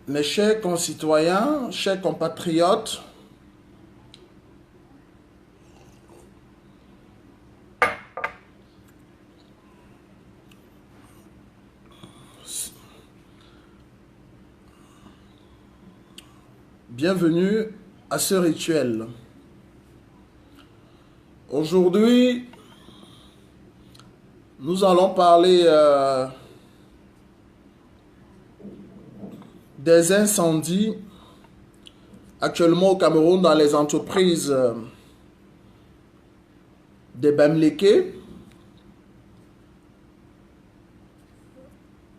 Mes chers concitoyens, chers compatriotes, bienvenue à ce rituel. Aujourd'hui, nous allons parler des incendies actuellement au Cameroun dans les entreprises des Bamileke.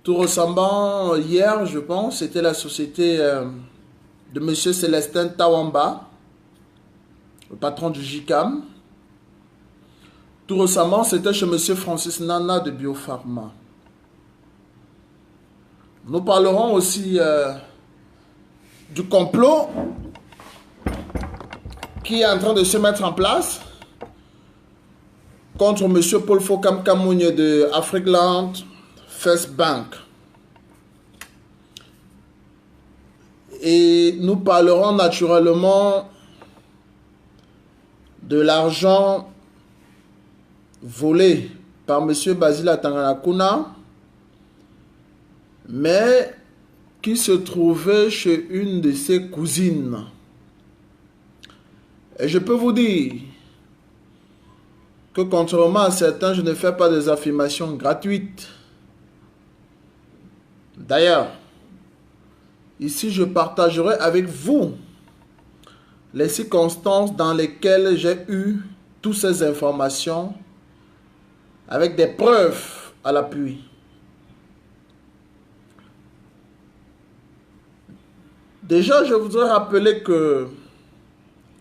Tout récemment, hier, je pense, c'était la société de M. Célestin Tawamba, le patron du JICAM. Tout récemment, c'était chez M. Francis Nana de Biopharma. Nous parlerons aussi du complot qui est en train de se mettre en place contre M. Paul Fokam Kamougne de Afrikland First Bank. Et nous parlerons naturellement de l'argent volé par M. Basile Atanganakuna, mais qui se trouvait chez une de ses cousines. Et je peux vous dire que contrairement à certains, je ne fais pas des affirmations gratuites. D'ailleurs, ici je partagerai avec vous les circonstances dans lesquelles j'ai eu toutes ces informations avec des preuves à l'appui. Déjà, je voudrais rappeler que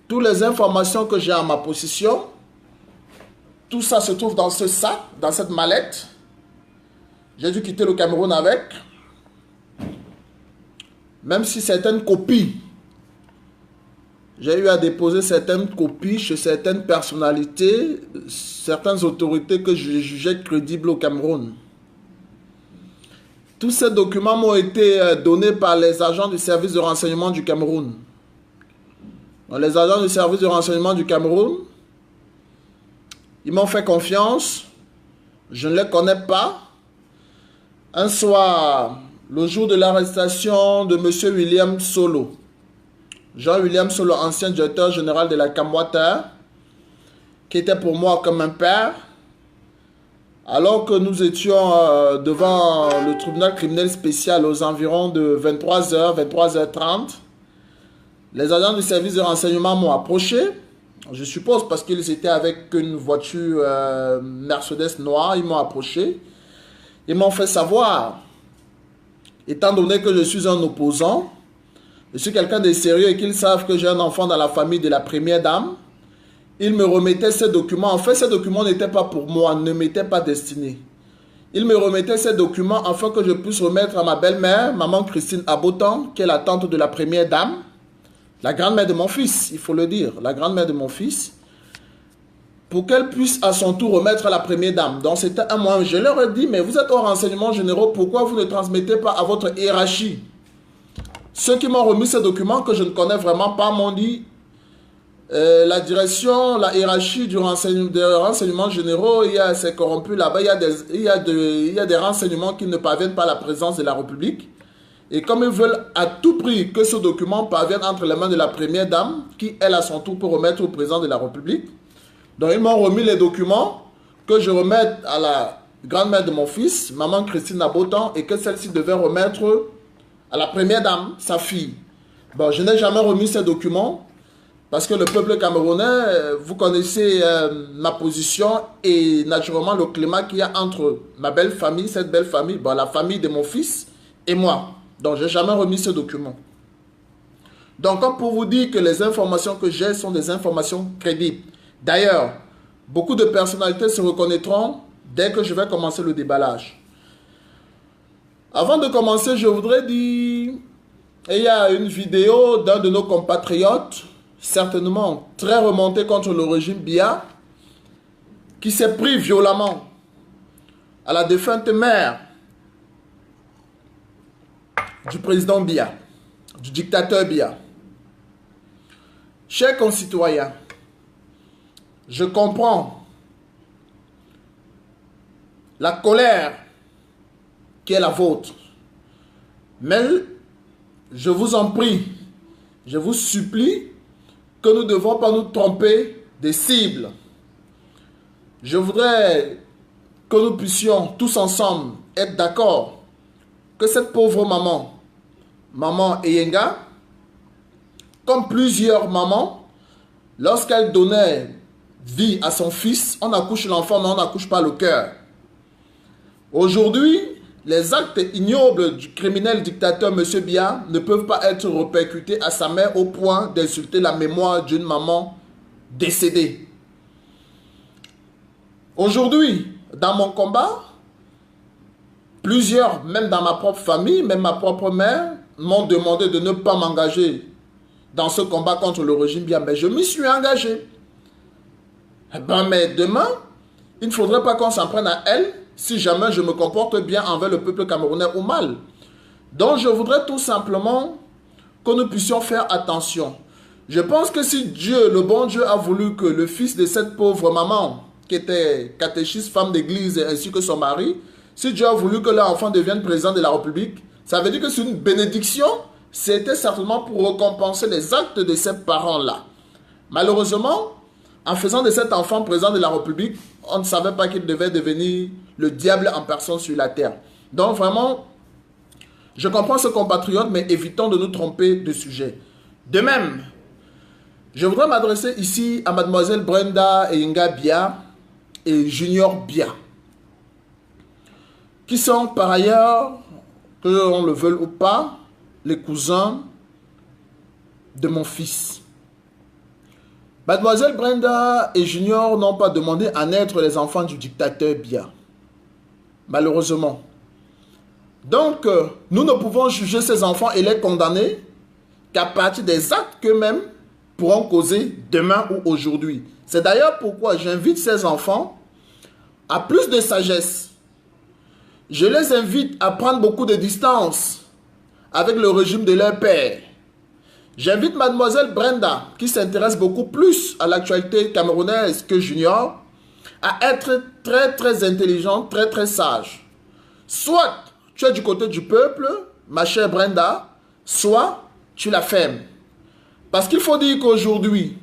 toutes les informations que j'ai à ma possession, tout ça se trouve dans ce sac, dans cette mallette. J'ai dû quitter le Cameroun avec. Même si certaines copies, j'ai eu à déposer certaines copies chez certaines personnalités, certaines autorités que je jugeais crédibles au Cameroun. Tous ces documents m'ont été donnés par les agents du service de renseignement du Cameroun. Les agents du service de renseignement du Cameroun, ils m'ont fait confiance. Je ne les connais pas. Un soir, le jour de l'arrestation de M. William Solo, Jean-William Solo, ancien directeur général de la Camwata, qui était pour moi comme un père, alors que nous étions devant le tribunal criminel spécial aux environs de 23h, 23h30, les agents du service de renseignement m'ont approché, je suppose parce qu'ils étaient avec une voiture Mercedes noire, ils m'ont approché, ils m'ont fait savoir, étant donné que je suis un opposant, je suis quelqu'un de sérieux et qu'ils savent que j'ai un enfant dans la famille de la première dame, ils me remettaient ces documents. En fait, ces documents n'étaient pas pour moi, ne m'étaient pas destinés. Ils me remettaient ces documents afin que je puisse remettre à ma belle-mère, maman Christine Abotan, qui est la tante de la première dame, la grand-mère de mon fils, il faut le dire, la grand-mère de mon fils, pour qu'elle puisse à son tour remettre à la première dame. Donc c'était un mois. Je leur ai dit, mais vous êtes aux renseignements généraux, pourquoi vous ne transmettez pas à votre hiérarchie? Ceux qui m'ont remis ces documents que je ne connais vraiment pas m'ont dit, la direction, la hiérarchie des renseignements généraux, c'est corrompu là-bas, il y a des renseignements qui ne parviennent pas à la présence de la République. Et comme ils veulent à tout prix que ce document parvienne entre les mains de la première dame, qui elle à son tour peut remettre au président de la République, donc ils m'ont remis les documents que je remette à la grand-mère de mon fils, maman Christine Abotan, et que celle-ci devait remettre à la première dame, sa fille. Bon, je n'ai jamais remis ces documents parce que le peuple camerounais, vous connaissez ma position et naturellement le climat qu'il y a entre ma belle famille, cette belle famille, bon, la famille de mon fils et moi. Donc, je n'ai jamais remis ces documents. Donc, comme pour vous dire que les informations que j'ai sont des informations crédibles. D'ailleurs, beaucoup de personnalités se reconnaîtront dès que je vais commencer le déballage. Avant de commencer, je voudrais dire, il y a une vidéo d'un de nos compatriotes, certainement très remonté contre le régime Biya, qui s'est pris violemment à la défunte mère du président Biya. du dictateur Biya. Chers concitoyens, je comprends la colère qui est la vôtre. Mais je vous en prie, je vous supplie que nous ne devons pas nous tromper des cibles. Je voudrais que nous puissions tous ensemble être d'accord que cette pauvre maman, maman Eyenga, comme plusieurs mamans, lorsqu'elle donnait vie à son fils, on accouche l'enfant, mais on n'accouche pas le cœur. Aujourd'hui, les actes ignobles du criminel dictateur M. Biya ne peuvent pas être répercutés à sa mère au point d'insulter la mémoire d'une maman décédée. Aujourd'hui, dans mon combat, plusieurs, même dans ma propre famille, même ma propre mère, m'ont demandé de ne pas m'engager dans ce combat contre le régime Biya. Mais je m'y suis engagé. Mais demain, il ne faudrait pas qu'on s'en prenne à elle si jamais je me comporte bien envers le peuple camerounais ou mal. Donc je voudrais tout simplement que nous puissions faire attention. Je pense que si Dieu, le bon Dieu, a voulu que le fils de cette pauvre maman, qui était catéchiste, femme d'église, ainsi que son mari, si Dieu a voulu que leur enfant devienne président de la République, ça veut dire que c'est une bénédiction. C'était certainement pour récompenser les actes de ces parents-là. Malheureusement, en faisant de cet enfant président de la République, on ne savait pas qu'il devait devenir le diable en personne sur la terre. Donc vraiment, je comprends ce compatriote, mais évitons de nous tromper de sujet. De même, je voudrais m'adresser ici à mademoiselle Brenda Eyenga Biya et Junior Biya, qui sont par ailleurs, que l'on le veuille ou pas, les cousins de mon fils. Mademoiselle Brenda et Junior n'ont pas demandé à naître les enfants du dictateur Biya. Malheureusement. Donc, nous ne pouvons juger ces enfants et les condamner qu'à partir des actes qu'eux-mêmes pourront causer demain ou aujourd'hui. C'est d'ailleurs pourquoi j'invite ces enfants à plus de sagesse. Je les invite à prendre beaucoup de distance avec le régime de leur père. J'invite mademoiselle Brenda, qui s'intéresse beaucoup plus à l'actualité camerounaise que Junior, à être très très intelligente, très très sage. Soit tu es du côté du peuple, ma chère Brenda, soit tu la fermes. Parce qu'il faut dire qu'aujourd'hui,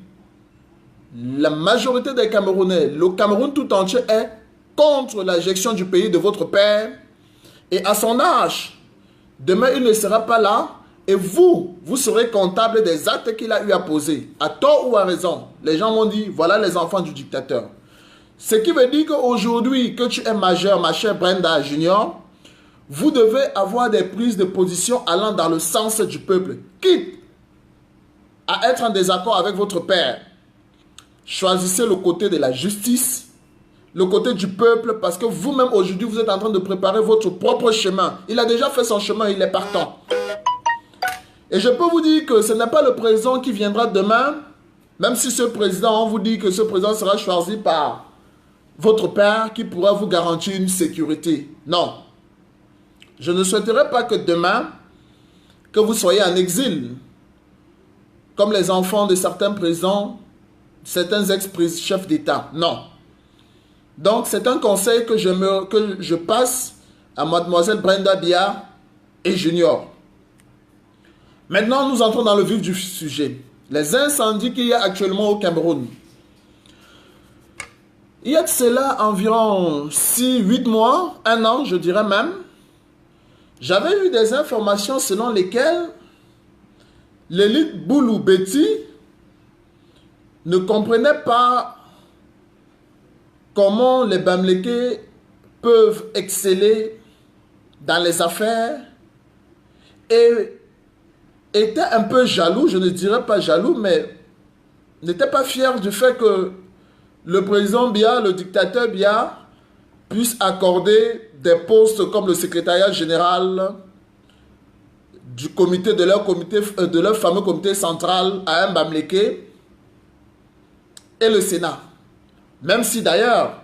la majorité des Camerounais, le Cameroun tout entier est contre la gestion du pays de votre père. Et à son âge, demain il ne sera pas là. Et vous serez comptable des actes qu'il a eu à poser. À tort ou à raison, les gens m'ont dit, voilà les enfants du dictateur. Ce qui veut dire qu'aujourd'hui, que tu es majeur, ma chère Brenda Junior, vous devez avoir des prises de position allant dans le sens du peuple. Quitte à être en désaccord avec votre père, choisissez le côté de la justice, le côté du peuple, parce que vous-même aujourd'hui, vous êtes en train de préparer votre propre chemin. Il a déjà fait son chemin, il est partant. Et je peux vous dire que ce n'est pas le président qui viendra demain, même si ce président, on vous dit que ce président sera choisi par votre père qui pourra vous garantir une sécurité. Non. Je ne souhaiterais pas que demain, que vous soyez en exil, comme les enfants de certains présidents, certains ex-chefs d'État. Non. Donc, c'est un conseil que je passe à mademoiselle Brenda Biya et Junior. Maintenant, nous entrons dans le vif du sujet. Les incendies qu'il y a actuellement au Cameroun. Il y a de cela environ 6-8 mois, 1 an, je dirais même, j'avais eu des informations selon lesquelles l'élite Boulou Betty ne comprenait pas comment les Bamileke peuvent exceller dans les affaires et était un peu jaloux, je ne dirais pas jaloux, mais n'était pas fier du fait que le président Biya, le dictateur Biya, puisse accorder des postes comme le secrétariat général du comité, de leur fameux comité central à un Bamileke et le Sénat. Même si d'ailleurs,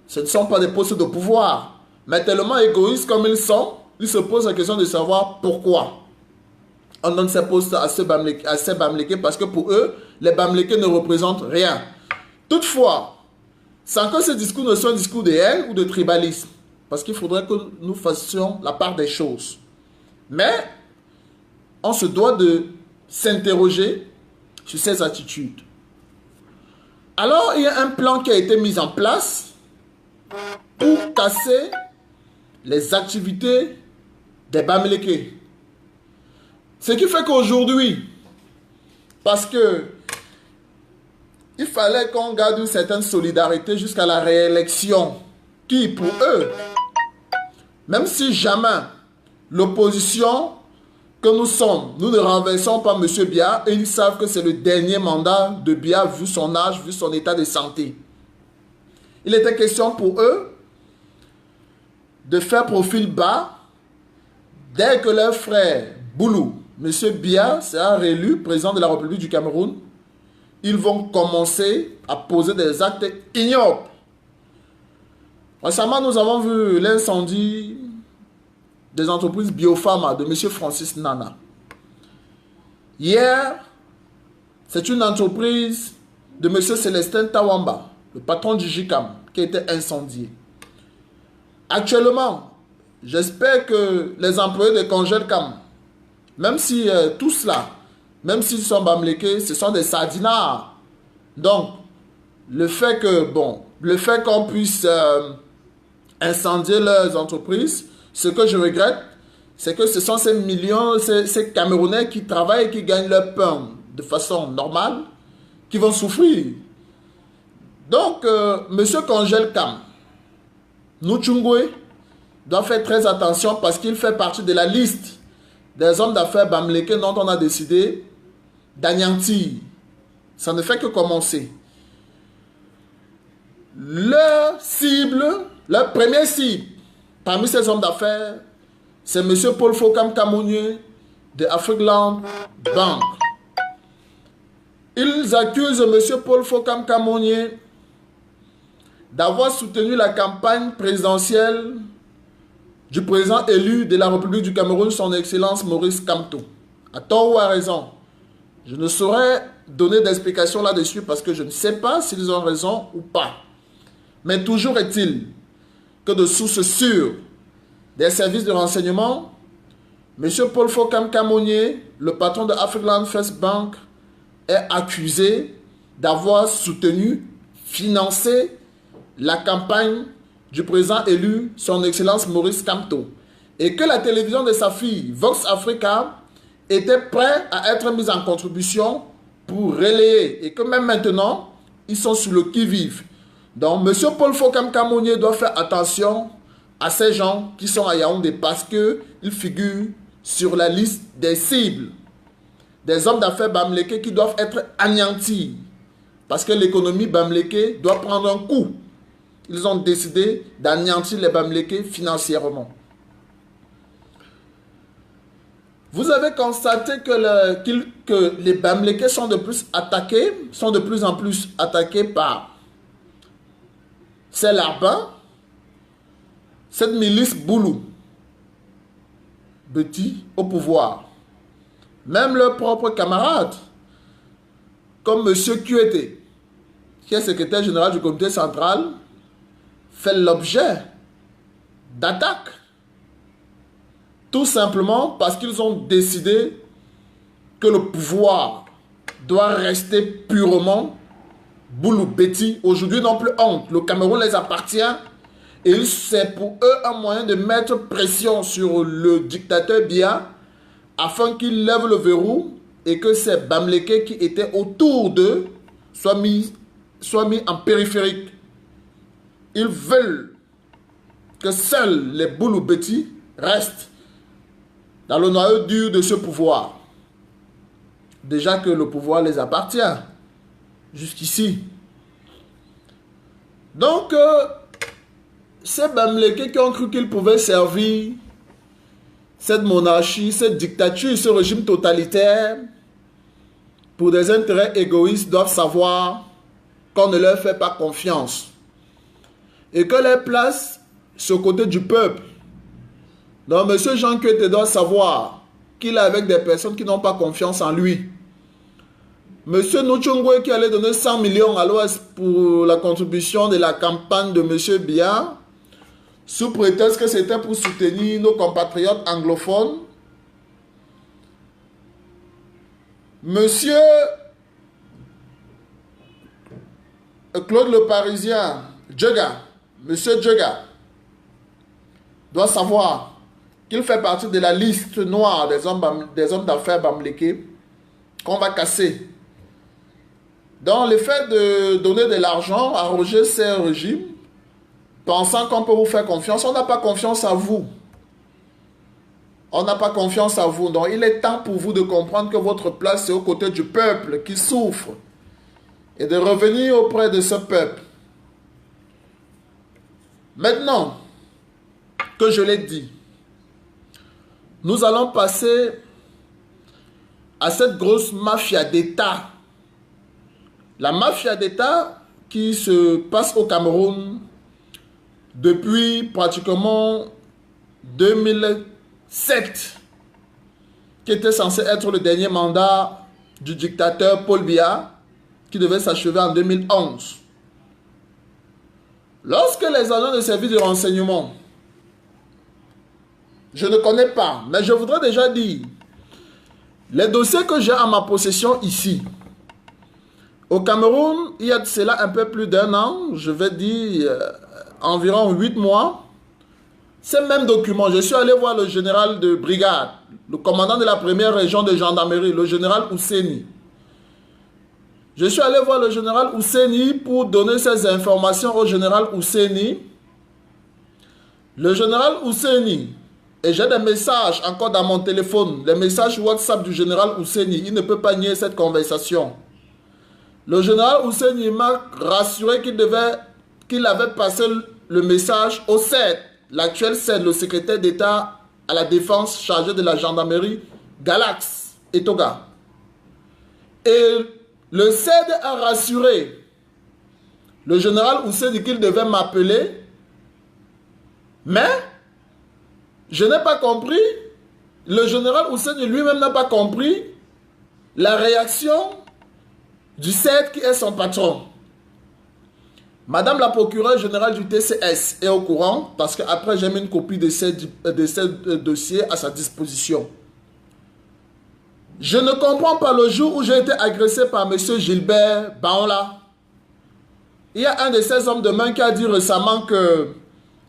ce ne sont pas des postes de pouvoir, mais tellement égoïstes comme ils sont, ils se posent la question de savoir pourquoi. On donne ces postes à ces Bamlékés parce que pour eux, les Bamlékés ne représentent rien. Toutefois, sans que ce discours ne soit un discours de haine ou de tribalisme, parce qu'il faudrait que nous fassions la part des choses. Mais, on se doit de s'interroger sur ces attitudes. Alors, il y a un plan qui a été mis en place pour casser les activités des Bamlékés. Ce qui fait qu'aujourd'hui, parce que il fallait qu'on garde une certaine solidarité jusqu'à la réélection, qui pour eux, même si jamais l'opposition que nous sommes, nous ne renversons pas M. Biya, et ils savent que c'est le dernier mandat de Biya vu son âge, vu son état de santé. Il était question pour eux de faire profil bas dès que leur frère Boulou, M. Biya, sera réélu président de la République du Cameroun. Ils vont commencer à poser des actes ignobles. Récemment, nous avons vu l'incendie des entreprises Biopharma de M. Francis Nana. Hier, c'est une entreprise de M. Célestin Tawamba, le patron du JICAM, qui a été incendiée. Actuellement, j'espère que les employés de Congelcam, même si tout cela, même s'ils sont bamlékés, ce sont des sardinards. Donc, le fait qu'on puisse incendier leurs entreprises, ce que je regrette, c'est que ce sont ces millions, ces Camerounais qui travaillent et qui gagnent leur pain de façon normale, qui vont souffrir. Donc, M. Congelcam, Nuchungwe, doit faire très attention parce qu'il fait partie de la liste des hommes d'affaires bamlékés dont on a décidé d'anéantir. Ça ne fait que commencer. Leur cible, leur première cible, parmi ces hommes d'affaires, c'est M. Paul Fokam Kamounié de Afrikland Bank. Ils accusent M. Paul Fokam Kamounié d'avoir soutenu la campagne présidentielle du président élu de la République du Cameroun, son Excellence Maurice Kamto. À tort ou à raison, je ne saurais donner d'explication là-dessus parce que je ne sais pas s'ils ont raison ou pas. Mais toujours est-il que de sources sûres des services de renseignement, M. Paul Fokam Kamounié, le patron de Afrikland First Bank, est accusé d'avoir soutenu, financé la campagne du président élu, son Excellence Maurice Kamto, et que la télévision de sa fille, Vox Africa, était prête à être mise en contribution pour relayer, et que même maintenant, ils sont sur le qui-vive. Donc, M. Paul Fokam Kamounié doit faire attention à ces gens qui sont à Yaoundé parce qu'ils figurent sur la liste des cibles, des hommes d'affaires bamlékés qui doivent être anéantis parce que l'économie bamléké doit prendre un coup. Ils ont décidé d'anéantir les bamlékés financièrement. Vous avez constaté que les bamlékés sont de plus en plus attaqués par ces larbins, cette milice Boulou, Betty au pouvoir. Même leurs propres camarades, comme M. Kuete, qui est secrétaire général du comité central, fait l'objet d'attaques. Tout simplement parce qu'ils ont décidé que le pouvoir doit rester purement Boulou Betty. Aujourd'hui, ils n'ont plus honte. Le Cameroun les appartient et c'est pour eux un moyen de mettre pression sur le dictateur Biya afin qu'il lève le verrou et que ces bamlékés qui étaient autour d'eux soient mis en périphérique. Ils veulent que seuls les Boulou Betty restent dans le noyau dur de ce pouvoir. Déjà que le pouvoir les appartient jusqu'ici. Donc, ces bamlékés qui ont cru qu'ils pouvaient servir cette monarchie, cette dictature, ce régime totalitaire pour des intérêts égoïstes doivent savoir qu'on ne leur fait pas confiance et que les place sur le côté du peuple. Donc, M. Jean Kuete doit savoir qu'il est avec des personnes qui n'ont pas confiance en lui. Monsieur Nuchungwe qui allait donner 100 millions à l'Ouest pour la contribution de la campagne de Monsieur Biya, sous prétexte que c'était pour soutenir nos compatriotes anglophones. Monsieur Claude le Parisien, Monsieur Djega, doit savoir qu'il fait partie de la liste noire des hommes d'affaires bamlékés qu'on va casser. Dans le fait de donner de l'argent, arroger ces régimes, pensant qu'on peut vous faire confiance, on n'a pas confiance à vous. On n'a pas confiance à vous. Donc il est temps pour vous de comprendre que votre place est aux côtés du peuple qui souffre et de revenir auprès de ce peuple. Maintenant que je l'ai dit, nous allons passer à cette grosse mafia d'État. La mafia d'État qui se passe au Cameroun depuis pratiquement 2007, qui était censé être le dernier mandat du dictateur Paul Biya, qui devait s'achever en 2011. Lorsque les agents de service de renseignement, je ne connais pas, mais je voudrais déjà dire, les dossiers que j'ai en ma possession ici, au Cameroun, il y a de cela un peu plus d'un an, je vais dire environ 8 mois, ces mêmes documents, je suis allé voir le général de brigade, le commandant de la première région de gendarmerie, le général Ouseni. Je suis allé voir le général Ouseni pour donner ces informations au général Ouseni. Le général Ouseni, et j'ai des messages encore dans mon téléphone, les messages WhatsApp du général Ouseni, il ne peut pas nier cette conversation. Le général Ouseni m'a rassuré qu'il avait passé le message au CED, l'actuel CED, le secrétaire d'État à la défense chargé de la gendarmerie, Galax Etoga. Et le CED a rassuré le général Ouseni qu'il devait m'appeler, mais je n'ai pas compris, le général Ouseni lui-même n'a pas compris la réaction du CED qui est son patron. Madame la procureure générale du TCS est au courant parce qu'après j'ai mis une copie de ces dossiers à sa disposition. Je ne comprends pas le jour où j'ai été agressé par M. Gilbert Baonla. Il y a un de ces hommes de main qui a dit récemment que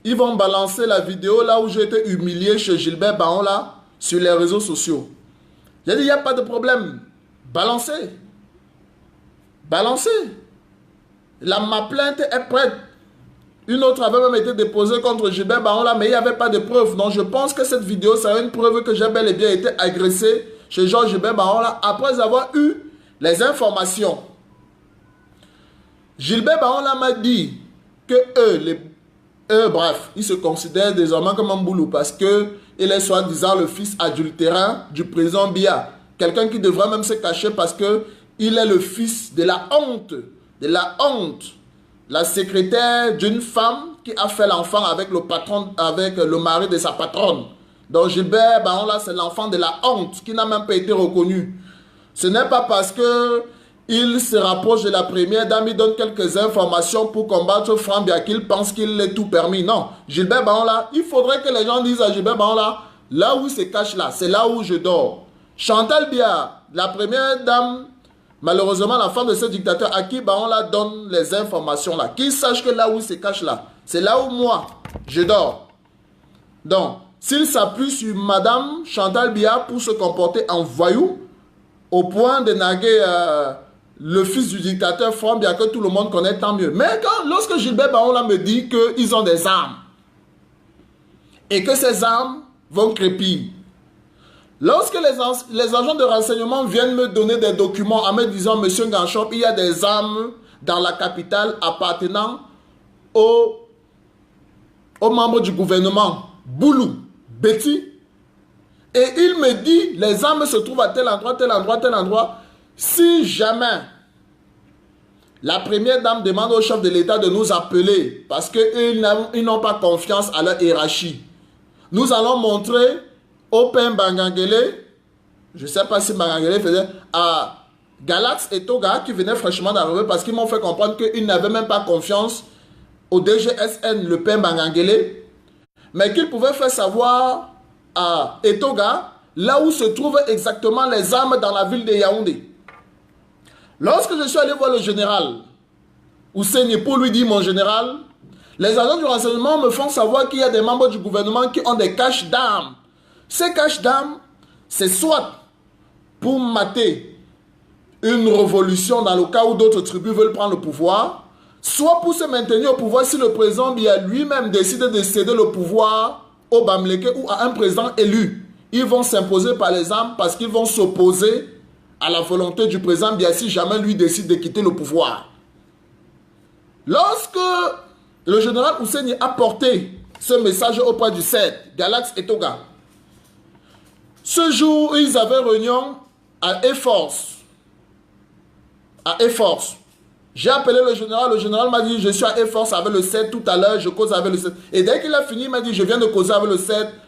ils vont balancer la vidéo là où j'ai été humilié chez Gilbert Baonla sur les réseaux sociaux. J'ai dit il n'y a pas de problème. Balancez. Balancez. Ma plainte est prête. Une autre avait même été déposée contre Gilbert Baonla, mais il n'y avait pas de preuve. Donc je pense que cette vidéo, c'est une preuve que j'ai bel et bien été agressé chez Georges Gilbert Baonla après avoir eu les informations. Gilbert Baonla m'a dit que bref, ils se considèrent désormais comme un boulot parce qu'il est soi-disant le fils adultérin du président Biya. Quelqu'un qui devrait même se cacher parce qu'il est le fils de la honte. De la honte. La secrétaire d'une femme qui a fait l'enfant avec le patron, avec le mari de sa patronne. Donc Gilbert Baonla, c'est l'enfant de la honte qui n'a même pas été reconnu. Ce n'est pas parce que il se rapproche de la première dame, il donne quelques informations pour combattre Franck Biya qu'il pense qu'il est tout permis. Non, Gilbert Baonla, il faudrait que les gens disent à Gilbert Baonla, là où il se cache là, c'est là où je dors. Chantal Biya, la première dame, malheureusement la femme de ce dictateur, à qui Baonla donne les informations là, qu'il sache que là où il se cache là, c'est là où moi, je dors. Donc, s'il s'appuie sur Madame Chantal Biya pour se comporter en voyou, au point de naguer le fils du dictateur Franck Biya que tout le monde connaît, tant mieux. Mais lorsque Gilbert Baonla me dit qu'ils ont des armes, et que ces armes vont crépir, lorsque les agents de renseignement viennent me donner des documents en me disant, Monsieur Ganchop, il y a des armes dans la capitale appartenant aux membres du gouvernement, Boulou, Betty, et il me dit, les armes se trouvent à tel endroit, tel endroit, tel endroit. Si jamais la première dame demande au chef de l'État de nous appeler parce qu'ils n'ont pas confiance à leur hiérarchie, nous allons montrer au père Bangangele Je ne sais pas si Bangangele faisait à Galax et Toga qui venaient fraîchement d'arriver parce qu'ils m'ont fait comprendre qu'ils n'avaient même pas confiance au DGSN, le père Bangangele, mais qu'ils pouvaient faire savoir à Etoga là où se trouvent exactement les armes dans la ville de Yaoundé. Lorsque je suis allé voir le général Ousseini pour lui dire, mon général, les agents du renseignement me font savoir qu'il y a des membres du gouvernement qui ont des caches d'armes. Ces caches d'armes, c'est soit pour mater une révolution dans le cas où d'autres tribus veulent prendre le pouvoir, soit pour se maintenir au pouvoir si le président Biya lui-même décide de céder le pouvoir au Bamileke ou à un président élu. Ils vont s'imposer par les armes parce qu'ils vont s'opposer à la volonté du président Biya si jamais lui décide de quitter le pouvoir. Lorsque le général Ousseini a porté ce message auprès du CED, Galax et Toga, ce jour, ils avaient réunion à Air-Force. À Air-Force. J'ai appelé le général m'a dit, je suis à Air-Force avec le CED tout à l'heure, je cause avec le CED. Et dès qu'il a fini, il m'a dit, je viens de causer avec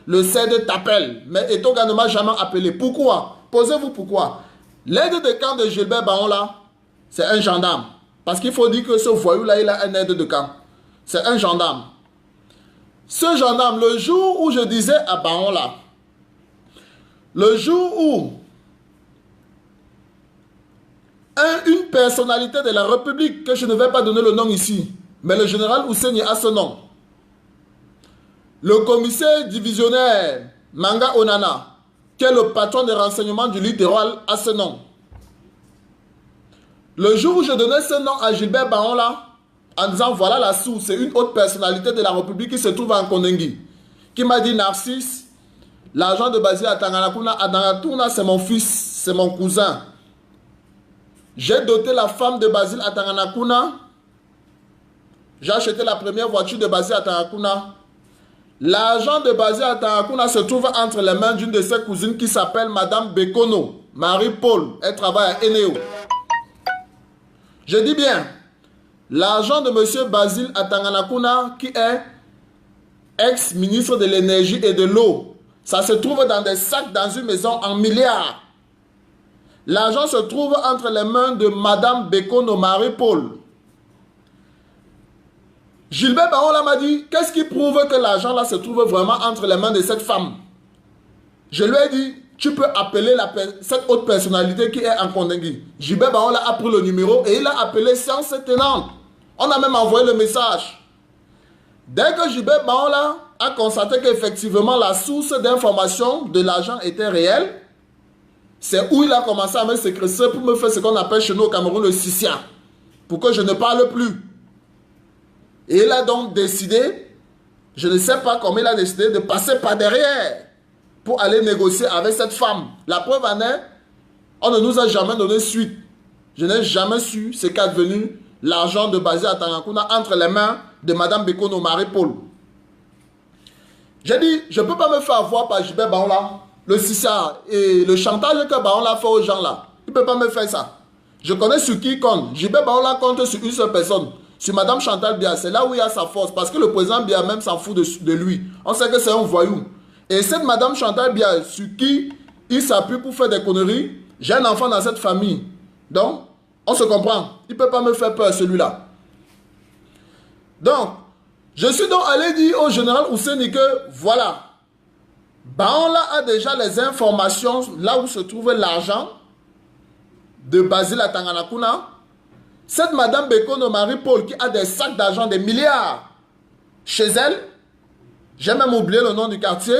le CED t'appelle. Mais Etoga ne m'a jamais appelé. Pourquoi? Posez-vous pourquoi. L'aide de camp de Gilbert Baon là, c'est un gendarme. Parce qu'il faut dire que ce voyou-là, il a un aide de camp. C'est un gendarme. Ce gendarme, le jour où je disais à Baon là, le jour où une personnalité de la République, que je ne vais pas donner le nom ici, mais le général Ousseini a ce nom, le commissaire divisionnaire Manga Onana, qui est le patron des renseignements du littoral, a ce nom. Le jour où je donnais ce nom à Gilbert Baon là, en disant voilà la source, c'est une autre personnalité de la République qui se trouve en Kondengi, qui m'a dit Narcisse, l'agent de Basile à Tanganakuna, à Dangatuna, c'est mon fils, c'est mon cousin. J'ai doté la femme de Basile à Tanganakuna. J'ai acheté la première voiture de Basile à Tanganakuna. L'agent de Basile à Tanganakuna se trouve entre les mains d'une de ses cousines qui s'appelle Madame Bekono, Marie-Paul. Elle travaille à Eneo. Je dis bien, l'agent de M. Basile à Tanganakuna, qui est ex-ministre de l'énergie et de l'eau, ça se trouve dans des sacs dans une maison en milliards. L'argent se trouve entre les mains de Madame Bekono Marie-Paul. Gilbert Baon m'a dit, qu'est-ce qui prouve que l'argent là se trouve vraiment entre les mains de cette femme? Je lui ai dit, tu peux appeler cette autre personnalité qui est en Kondengi. Gilbert Baon a pris le numéro et il a appelé séance tenante. On a même envoyé le message. Dès que Gilbert Baon a constaté qu'effectivement la source d'information de l'argent était réelle, c'est où il a commencé à me sécréter pour me faire ce qu'on appelle chez nous au Cameroun le sissia, pour que je ne parle plus. Et il a donc décidé, je ne sais pas comment il a décidé, de passer par derrière pour aller négocier avec cette femme. La preuve en est, on ne nous a jamais donné suite. Je n'ai jamais su ce qu'est devenu l'argent de Basile à Tanganakuna entre les mains de Madame Bekono Marie-Paul. J'ai dit, je ne peux pas me faire avoir par Gilbert Baon le sissia et le chantage que Baon fait aux gens là. Il ne peut pas me faire ça. Je connais sur qui il compte. Gilbert Baon compte sur une seule personne, sur Madame Chantal Biya. C'est là où il y a sa force. Parce que le président Biya même s'en fout de lui. On sait que c'est un voyou. Et cette Madame Chantal Biya, sur qui il s'appuie pour faire des conneries, j'ai un enfant dans cette famille. Donc, on se comprend. Il ne peut pas me faire peur celui-là. Donc, je suis donc allé dire au général Ousseini que voilà, Baon a déjà les informations là où se trouve l'argent de Basile à Tanganakuna. Cette Madame Bekono Marie-Paul qui a des sacs d'argent, des milliards chez elle. J'ai même oublié le nom du quartier,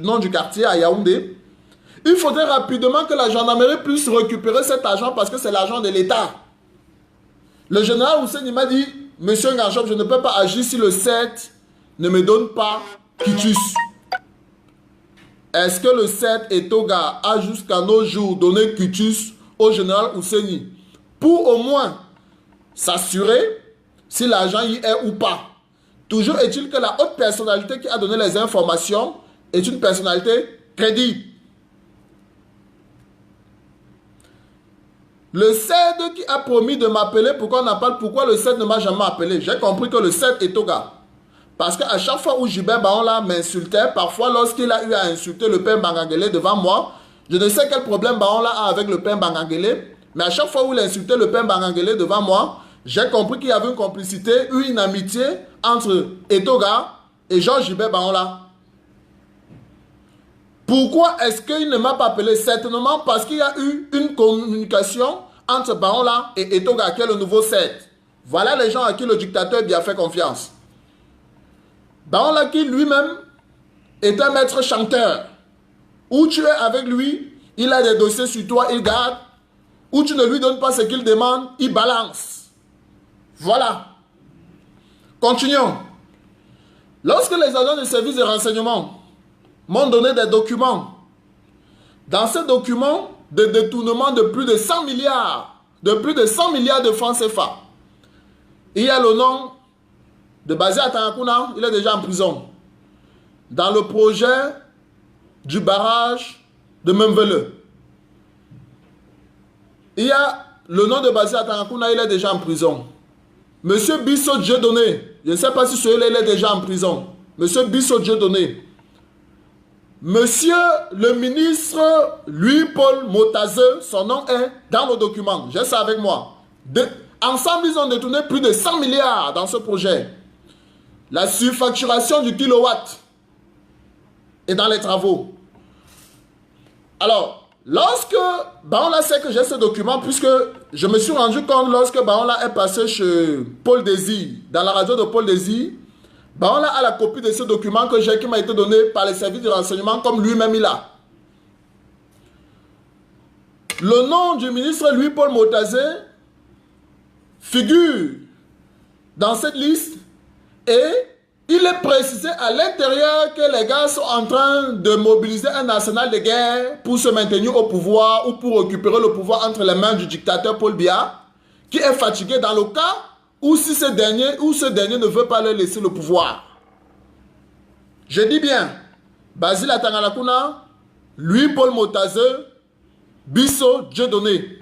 nom du quartier à Yaoundé. Il faudrait rapidement que la gendarmerie puisse récupérer cet argent parce que c'est l'argent de l'État. Le général Ousseini m'a dit, Monsieur Nganchop, je ne peux pas agir si le CED ne me donne pas quitus. Est-ce que le CED et Toga a jusqu'à nos jours donné quitus au général Ousseini pour au moins s'assurer si l'argent y est ou pas? Toujours est-il que la haute personnalité qui a donné les informations est une personnalité crédible. Le CED qui a promis de m'appeler, pourquoi on n'a pas, pourquoi le CED ne m'a jamais appelé? J'ai compris que le CED est Toga. Parce qu'à chaque fois où Gilbert Baon m'insultait, parfois lorsqu'il a eu à insulter le père Bangangele devant moi, Je ne sais quel problème Baon-là a avec le père Bangangele, mais à chaque fois où il insultait le père Bangangele devant moi, j'ai compris qu'il y avait une complicité, une amitié entre Etoga et Georges Gilbert Baon-là. Pourquoi est-ce qu'il ne m'a pas appelé? Certainement parce qu'il y a eu une communication entre Baon-là et Etoga, qui est le nouveau 7. Voilà les gens à qui le dictateur bien fait confiance. Baon-là qui lui-même est un maître chanteur. Où tu es avec lui, il a des dossiers sur toi, il garde. Où tu ne lui donnes pas ce qu'il demande, il balance. Voilà. Continuons. Lorsque les agents de service de renseignement m'ont donné des documents, dans ces documents, de détournement de plus de 100 milliards, de francs CFA, il y a le nom de Bazia Atangakuna, il est déjà en prison. Dans le projet du barrage de Memvele, il y a le nom de Bazia Atangakuna, il est déjà en prison. Monsieur Bissot Dieudonné, je ne sais pas si celui-là il est déjà en prison. Monsieur Bissot Dieudonné. Monsieur le ministre Louis-Paul Motazeux, son nom est dans le document. J'ai ça avec moi. Ensemble, ils ont détourné plus de 100 milliards dans ce projet. La surfacturation du kilowatt est dans les travaux. Alors, lorsque Baon-là sait que j'ai ce document, puisque je me suis rendu compte lorsque Baon-là est passé chez Paul Désir, dans la radio de Paul Désir, Baon-là a la copie de ce document que j'ai, qui m'a été donné par les services de renseignement, comme lui-même il a. Le nom du ministre Louis-Paul Motazé figure dans cette liste et il est précisé à l'intérieur que les gars sont en train de mobiliser un arsenal de guerre pour se maintenir au pouvoir ou pour récupérer le pouvoir entre les mains du dictateur Paul Biya, qui est fatigué dans le cas où si ce dernier ne veut pas leur laisser le pouvoir. Je dis bien, Basile Atangakuna, Louis-Paul Motazeux, Bissot Dieudonné.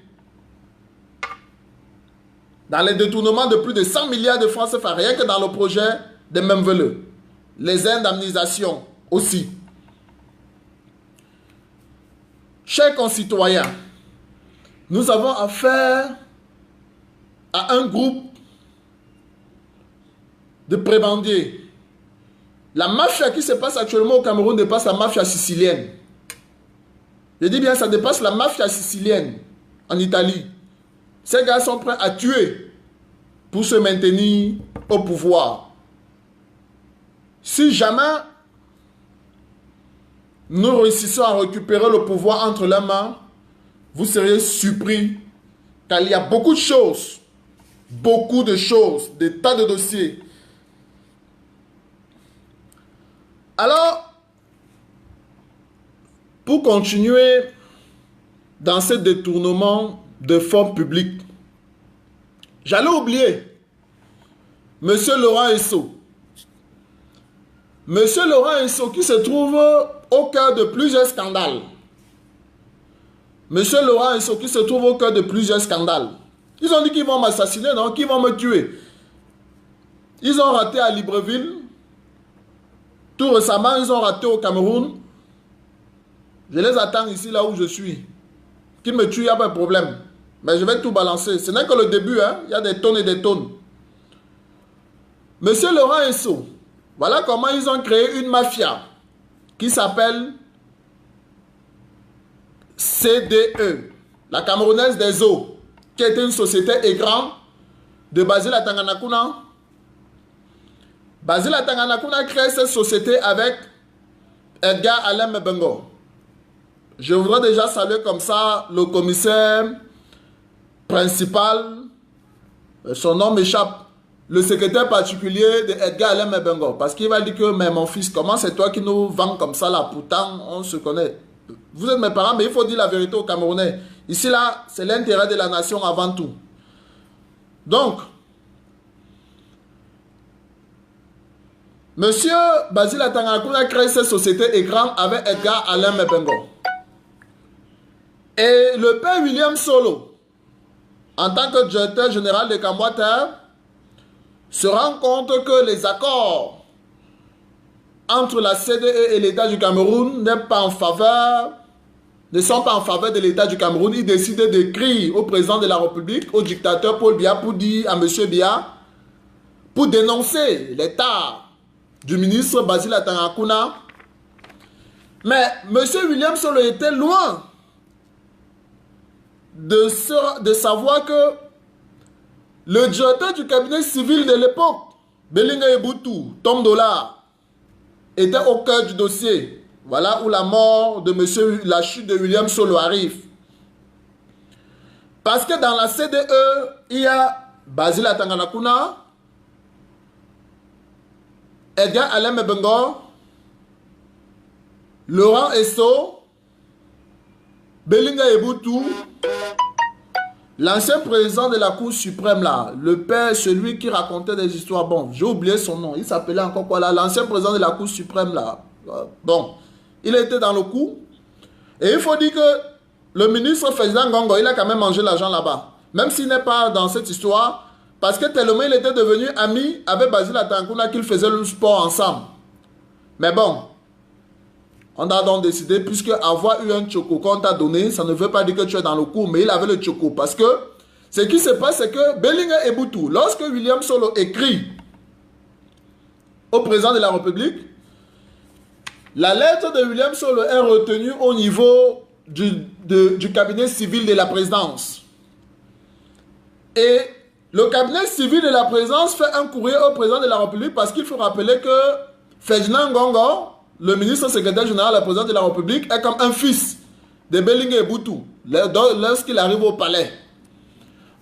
Dans les détournements de plus de 100 milliards de francs CFA, rien que dans le projet de Memvele. Les indemnisations aussi. Chers concitoyens, nous avons affaire à un groupe de prébendiers. La mafia qui se passe actuellement au Cameroun dépasse la mafia sicilienne. Je dis bien, ça dépasse la mafia sicilienne en Italie. Ces gars sont prêts à tuer pour se maintenir au pouvoir. Si jamais nous réussissons à récupérer le pouvoir entre leurs mains, vous seriez surpris car il y a beaucoup de choses, des tas de dossiers. Alors, pour continuer dans ce détournement de fonds publics, j'allais oublier Monsieur Laurent Esso. Monsieur Laurent Esso qui se trouve au cœur de plusieurs scandales. Monsieur Laurent Esso qui se trouve au cœur de plusieurs scandales. Ils ont dit qu'ils vont m'assassiner, non? Qu'ils vont me tuer. Ils ont raté à Libreville. Tout récemment, ils ont raté au Cameroun. Je les attends ici, là où je suis. Qu'ils me tuent, il n'y a pas de problème. Mais je vais tout balancer. Ce n'est que le début, hein? Il y a des tonnes et des tonnes. Monsieur Laurent Esso, voilà comment ils ont créé une mafia qui s'appelle CDE, la Camerounaise des eaux, qui était une société égrande de Basile Atangakuna. Basile Atangakuna a créé cette société avec Edgar Alain Mebengo. Je voudrais déjà saluer comme ça le commissaire principal, son nom m'échappe, le secrétaire particulier de Edgar Alain Mebengo. Parce qu'il va dire que, mais mon fils, comment c'est toi qui nous vends comme ça là? Pourtant, on se connaît. Vous êtes mes parents, mais il faut dire la vérité aux Camerounais. Ici là, c'est l'intérêt de la nation avant tout. Donc, Monsieur Basile Atangakuna a créé cette société écran avec Edgar Alain Mebengo. Et le père William Solo, en tant que directeur général de Camboire, se rend compte que les accords entre la CDE et l'État du Cameroun n'est pas ne sont pas en faveur de l'État du Cameroun, ils décident d'écrire au président de la République, au dictateur Paul Biya, pour dire à M. Biya, pour dénoncer l'état du ministre Basil Atangakuna. Mais M. William Solo était loin de savoir que le directeur du cabinet civil de l'époque, Belinga Eboutou, Tom Dollar, était au cœur du dossier. Voilà où la mort de la chute de William Solo arrive. Parce que dans la CDE, il y a Basil Atangakuna, Edgar Alain Mebengo, Laurent Esso, Belinga Eboutou, l'ancien président de la Cour suprême là, le père, celui qui racontait des histoires, bon, j'ai oublié son nom, il s'appelait encore quoi là, l'ancien président de la Cour suprême là, bon, il était dans le coup, et il faut dire que le ministre Ferdinand Ngongo, il a quand même mangé l'argent là-bas, même s'il n'est pas dans cette histoire, parce que tellement il était devenu ami avec Basil Atangakuna qu'il faisait le sport ensemble. Mais bon, on a donc décidé, puisque avoir eu un choco qu'on t'a donné, ça ne veut pas dire que tu es dans le coup, mais il avait le choco. Parce que ce qui se passe, c'est que Belinga Eboutou, lorsque William Solo écrit au président de la République, la lettre de William Solo est retenue au niveau du cabinet civil de la présidence. Et le cabinet civil de la présidence fait un courrier au président de la République parce qu'il faut rappeler que Ferdinand Ngongo, le ministre secrétaire général de la présidence de la République, est comme un fils de Belinga Eboutou lorsqu'il arrive au palais.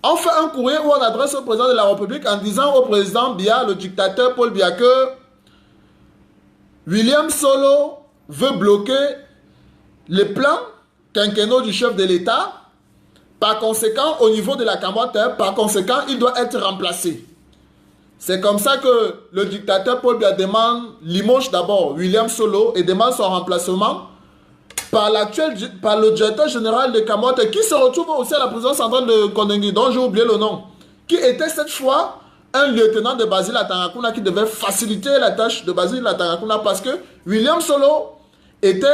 On fait un courrier où on adresse au président de la République en disant au président Biya, le dictateur Paul Biya, que William Solo veut bloquer les plans quinquennaux du chef de l'État. Par conséquent, au niveau de la Cameroun, par conséquent, il doit être remplacé. C'est comme ça que le dictateur Paul Biya demande, limoge d'abord William Solo et demande son remplacement par le directeur général de Cameroun qui se retrouve aussi à la prison centrale de Kondengui, dont j'ai oublié le nom, qui était cette fois un lieutenant de Basil Atangakuna qui devait faciliter la tâche de Basil Atangakuna parce que William Solo était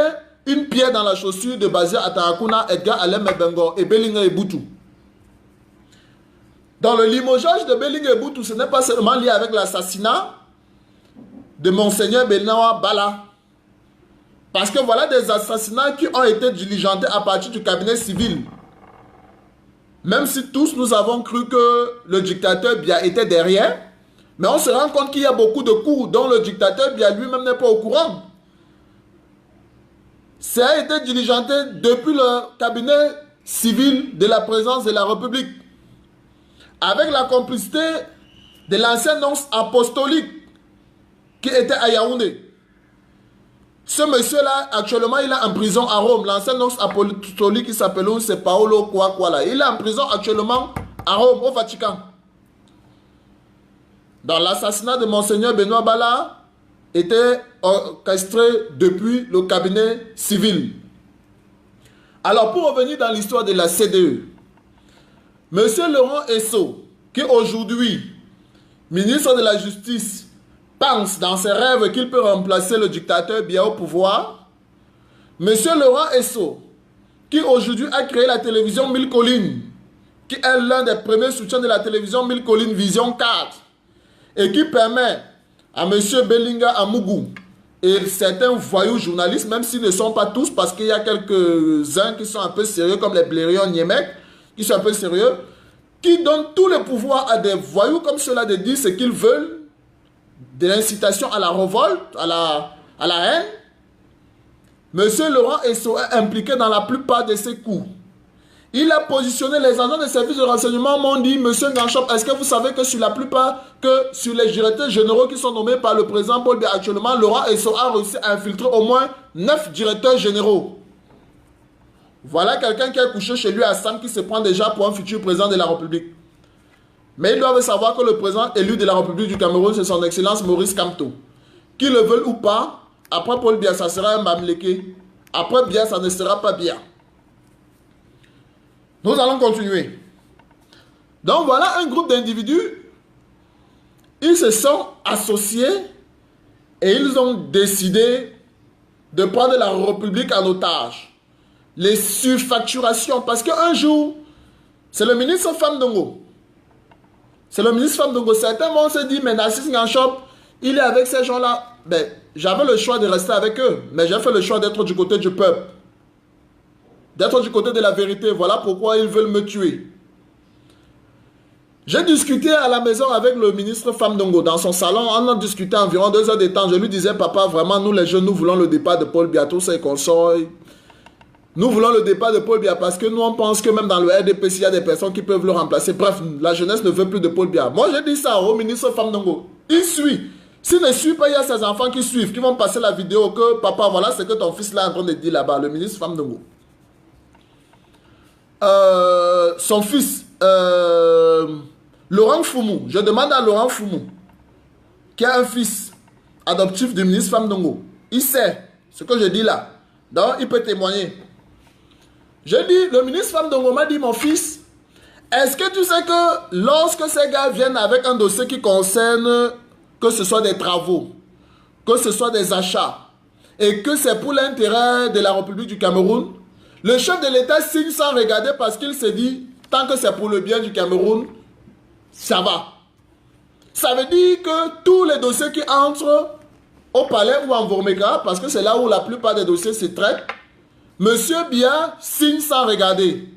une pierre dans la chaussure de Basil Atangakuna, Edgar Alain Mebengo et Belinga Eboutou. Dans le limogeage de Belinga Eboutou, ce n'est pas seulement lié avec l'assassinat de Monseigneur Benawa Bala. Parce que voilà des assassinats qui ont été diligentés à partir du cabinet civil. Même si tous nous avons cru que le dictateur Biya était derrière, mais on se rend compte qu'il y a beaucoup de coups dont le dictateur Biya lui-même n'est pas au courant. Ça a été diligenté depuis le cabinet civil de la présidence de la République, avec la complicité de l'ancien nonce apostolique qui était à Yaoundé. Ce monsieur-là, actuellement, il est en prison à Rome. L'ancien nonce apostolique qui s'appelle, c'est Paolo quoi là. Il est en prison actuellement à Rome, au Vatican. Dans l'assassinat de Monseigneur Benoît Bala, était orchestré depuis le cabinet civil. Alors, pour revenir dans l'histoire de la CDE, M. Laurent Esso, qui aujourd'hui, ministre de la Justice, pense dans ses rêves qu'il peut remplacer le dictateur Biya au pouvoir. M. Laurent Esso, qui aujourd'hui a créé la télévision Mille Collines, qui est l'un des premiers soutiens de la télévision Mille Collines Vision 4, et qui permet à M. Belinga Amougou et certains voyous journalistes, même s'ils ne sont pas tous, parce qu'il y a quelques-uns qui sont un peu sérieux, comme les Blérion Niemek, qui sont un peu sérieux, qui donnent tout le pouvoir à des voyous comme cela de dire ce qu'ils veulent, de l'incitation à la révolte, à la haine. M. Laurent Esso est impliqué dans la plupart de ces coups. Il a positionné les agents des services de renseignement, m'ont dit, M. Ganchop, est-ce que vous savez que sur la plupart, que sur les directeurs généraux qui sont nommés par le président Paul Biya actuellement, Laurent Esso a réussi à infiltrer au moins 9 directeurs généraux. Voilà quelqu'un qui a couché chez lui à Sam qui se prend déjà pour un futur président de la République. Mais ils doivent savoir que le président élu de la République du Cameroun, c'est son excellence Maurice Kamto. Qu'ils le veulent ou pas, après Paul Biya, ça sera un Mamleke. Après Biya, ça ne sera pas Biya. Nous allons continuer. Donc voilà un groupe d'individus. Ils se sont associés et ils ont décidé de prendre la République en otage. les surfacturations. Parce qu'un jour, c'est le ministre Fam Dongo. C'est le ministre Fam Dongo. Certains vont se dire, mais Narcisse Nganchop, il est avec ces gens-là. Ben, j'avais le choix de rester avec eux, mais j'ai fait le choix d'être du côté du peuple. D'être du côté de la vérité. Voilà pourquoi ils veulent me tuer. J'ai discuté à la maison avec le ministre Fam Dongo dans son salon. On a discuté environ 2 heures de temps. Je lui disais, papa, vraiment, nous les jeunes, nous voulons le départ de Paul Biya, tous ses consorts. Nous voulons le départ de Paul Biya parce que nous, on pense que même dans le RDPC, il y a des personnes qui peuvent le remplacer. Bref, la jeunesse ne veut plus de Paul Biya. Moi, j'ai dit ça au ministre Fam Dongo. Il suit. S'il ne suit pas, il y a ses enfants qui suivent, qui vont passer la vidéo que, papa, voilà ce que ton fils là est en train de dire là-bas, le ministre Fam Dongo. Son fils, Laurent Foumou, je demande à Laurent Foumou, qui a un fils adoptif du ministre Fam Dongo. Il sait ce que je dis là. Donc, il peut témoigner. Je dis, le ministre Fam Dongo m'a dit, mon fils, est-ce que tu sais que lorsque ces gars viennent avec un dossier qui concerne, que ce soit des travaux, que ce soit des achats, et que c'est pour l'intérêt de la République du Cameroun, le chef de l'État signe sans regarder parce qu'il se dit, tant que c'est pour le bien du Cameroun, ça va. Ça veut dire que tous les dossiers qui entrent au palais ou en Vormeka, parce que c'est là où la plupart des dossiers se traitent, Monsieur Biya signe sans regarder.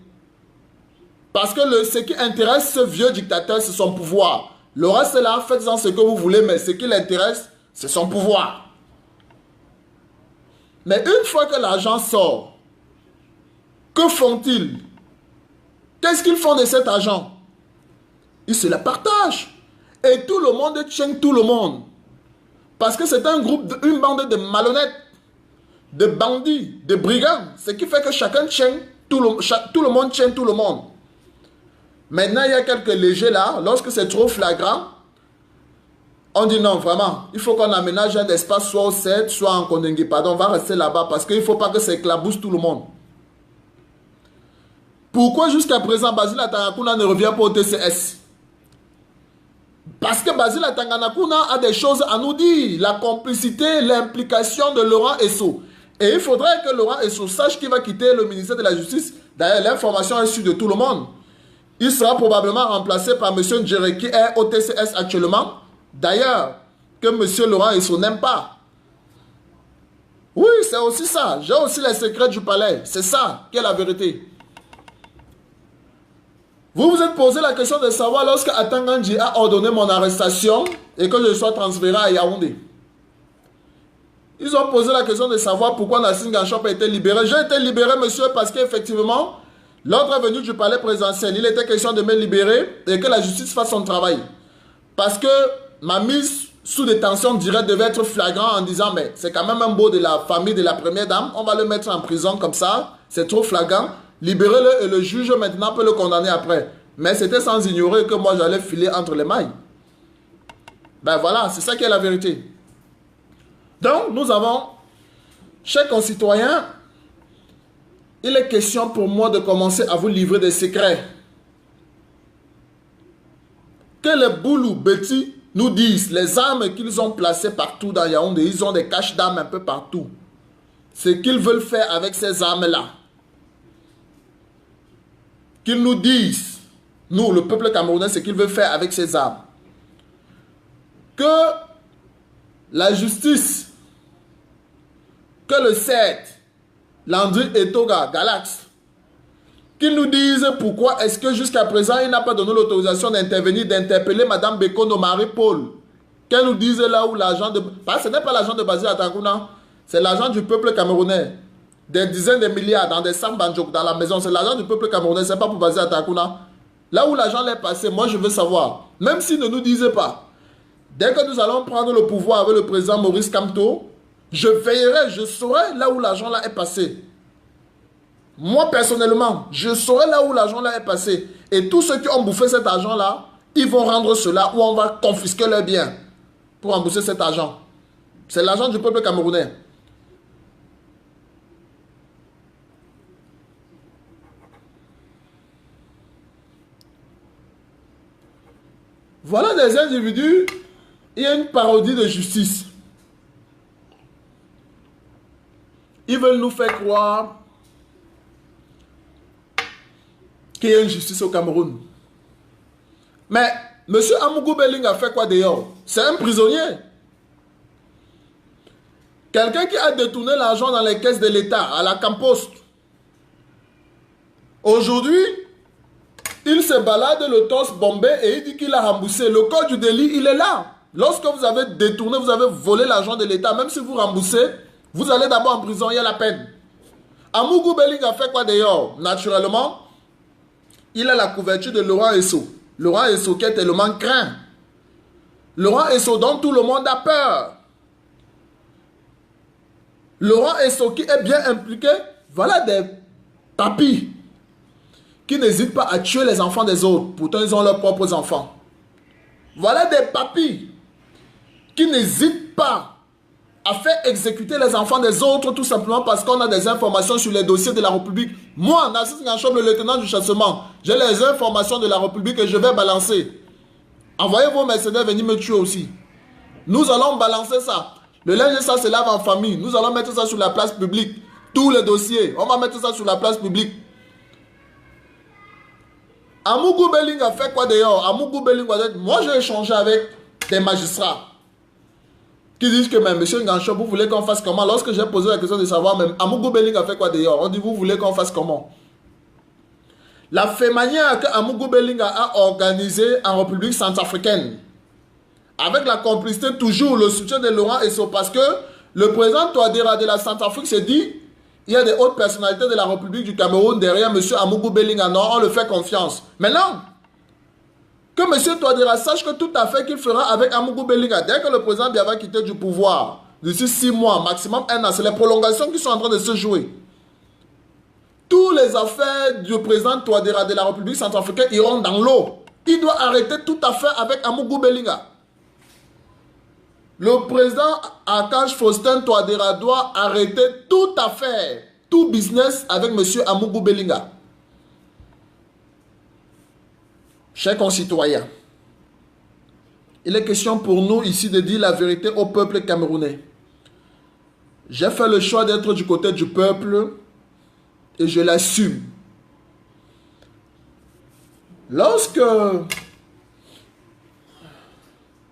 Parce que ce qui intéresse ce vieux dictateur, c'est son pouvoir. Le reste là, faites-en ce que vous voulez, mais ce qui l'intéresse, c'est son pouvoir. Mais une fois que l'argent sort, que font-ils? Qu'est-ce qu'ils font de cet argent? Ils se la partagent. Et tout le monde tient tout le monde. Parce que c'est un groupe, une bande de malhonnêtes, de bandits, de brigands. Ce qui fait que chacun tient, tout le monde tient tout le monde. Maintenant, il y a quelques légers là. Lorsque c'est trop flagrant, on dit non, vraiment. Il faut qu'on aménage un espace soit au 7, soit en Kondengui. Pardon, on va rester là-bas parce qu'il ne faut pas que ça éclabousse tout le monde. Pourquoi jusqu'à présent, Basile Atanganakuna ne revient pas au TCS? Parce que Basile Atanganakuna a des choses à nous dire. La complicité, l'implication de Laurent Esso. Et il faudrait que Laurent Esso sache qu'il va quitter le ministère de la Justice. D'ailleurs, l'information est issue de tout le monde. Il sera probablement remplacé par M. Ndjere qui est au TCS actuellement. D'ailleurs, que M. Laurent Esso n'aime pas. Oui, c'est aussi ça. J'ai aussi les secrets du palais. C'est ça qui est la vérité. Vous vous êtes posé la question de savoir lorsque Atangandji a ordonné mon arrestation et que je sois transféré à Yaoundé. Ils ont posé la question de savoir pourquoi Narcisse Nganchop a été libéré. J'ai été libéré, monsieur, parce qu'effectivement, l'ordre est venu du palais présidentiel. Il était question de me libérer et que la justice fasse son travail. Parce que ma mise sous détention directe devait être flagrant en disant, mais c'est quand même un beau de la famille de la première dame, on va le mettre en prison comme ça, c'est trop flagrant. Libérez-le et le juge maintenant peut le condamner après. Mais c'était sans ignorer que moi j'allais filer entre les mailles. Ben voilà, c'est ça qui est la vérité. Donc nous avons, chers concitoyens, il est question pour moi de commencer à vous livrer des secrets. Que les Boulou Betty nous disent, les armes qu'ils ont placées partout dans Yaoundé, ils ont des caches d'armes un peu partout. Ce qu'ils veulent faire avec ces armes-là. Qu'ils nous disent, nous, le peuple camerounais, ce qu'il veut faire avec ses armes. Que la justice, que le CED, Landry Etoga, Galax, qu'ils nous disent pourquoi est-ce que jusqu'à présent, il n'a pas donné l'autorisation d'intervenir, d'interpeller Mme Bekono Marie-Paul. Qu'elle nous dise là où l'argent de... ce n'est pas l'argent de Basile Atanganakuna, c'est l'argent du peuple camerounais. Des dizaines de milliards dans des sambanjok dans la maison, c'est l'argent du peuple camerounais, c'est pas pour Basile Atanganakuna. Là où l'argent est passé, moi je veux savoir. Même s'ils ne nous disaient pas. Dès que nous allons prendre le pouvoir avec le président Maurice Kamto, je veillerai, je saurai là où l'argent là est passé. Moi personnellement, je saurai là où l'argent là est passé. Et tous ceux qui ont bouffé cet argent là, ils vont rendre cela ou on va confisquer leurs biens pour rembourser cet argent. C'est l'argent du peuple camerounais. Voilà des individus, il y a une parodie de justice. Ils veulent nous faire croire qu'il y ait une justice au Cameroun. Mais M. Amougou Belling a fait quoi d'ailleurs? C'est un prisonnier. Quelqu'un qui a détourné l'argent dans les caisses de l'État, à la Campost. Aujourd'hui, il se balade le torse bombé et il dit qu'il a remboursé. Le code du délit, il est là. Lorsque vous avez détourné, vous avez volé l'argent de l'État, même si vous remboursez, vous allez d'abord en prison, il y a la peine. Amougou Belling a fait quoi d'ailleurs? Naturellement, il a la couverture de Laurent Esso. Laurent Esso qui est tellement craint. Laurent Esso dont tout le monde a peur. Laurent Esso qui est bien impliqué, voilà des papis qui n'hésitent pas à tuer les enfants des autres. Pourtant, ils ont leurs propres enfants. Voilà des papis qui n'hésitent pas à faire exécuter les enfants des autres tout simplement parce qu'on a des informations sur les dossiers de la République. Moi, Narcisse Nganchom, le lieutenant du chassement, j'ai les informations de la République que je vais balancer. Envoyez vos mercenaires venir me tuer aussi. Nous allons balancer ça. Le linge, ça se lave en famille. Nous allons mettre ça sur la place publique. Tous les dossiers, on va mettre ça sur la place publique. Amougou Belling a fait quoi d'ailleurs? Amougou Belling a dit, moi j'ai échangé avec des magistrats qui disent que même monsieur Nganchom, vous voulez qu'on fasse comment? Lorsque j'ai posé la question de savoir même Amougou Belling a fait quoi d'ailleurs? On dit, vous voulez qu'on fasse comment? La fait manière que Amougou Belling a organisé en République centrafricaine, avec la complicité toujours, le soutien de Laurent Esso, parce que le président Touadéra de la Centrafrique s'est dit, il y a des hautes personnalités de la République du Cameroun derrière M. Amougou Belling. Non, on le fait confiance. Maintenant, que M. Touadéra sache que tout à fait qu'il fera avec Amougou Belling, dès que le président Biya va quitter du pouvoir, d'ici 6 mois, maximum 1 an, c'est les prolongations qui sont en train de se jouer. Toutes les affaires du président Touadéra de la République centrafricaine iront dans l'eau. Il doit arrêter tout à fait avec Amougou Belling. Le président Akash Faustin Touadéra doit arrêter tout affaire, tout business avec M. Amougou Belling. Chers concitoyens, il est question pour nous ici de dire la vérité au peuple camerounais. J'ai fait le choix d'être du côté du peuple et je l'assume. Lorsque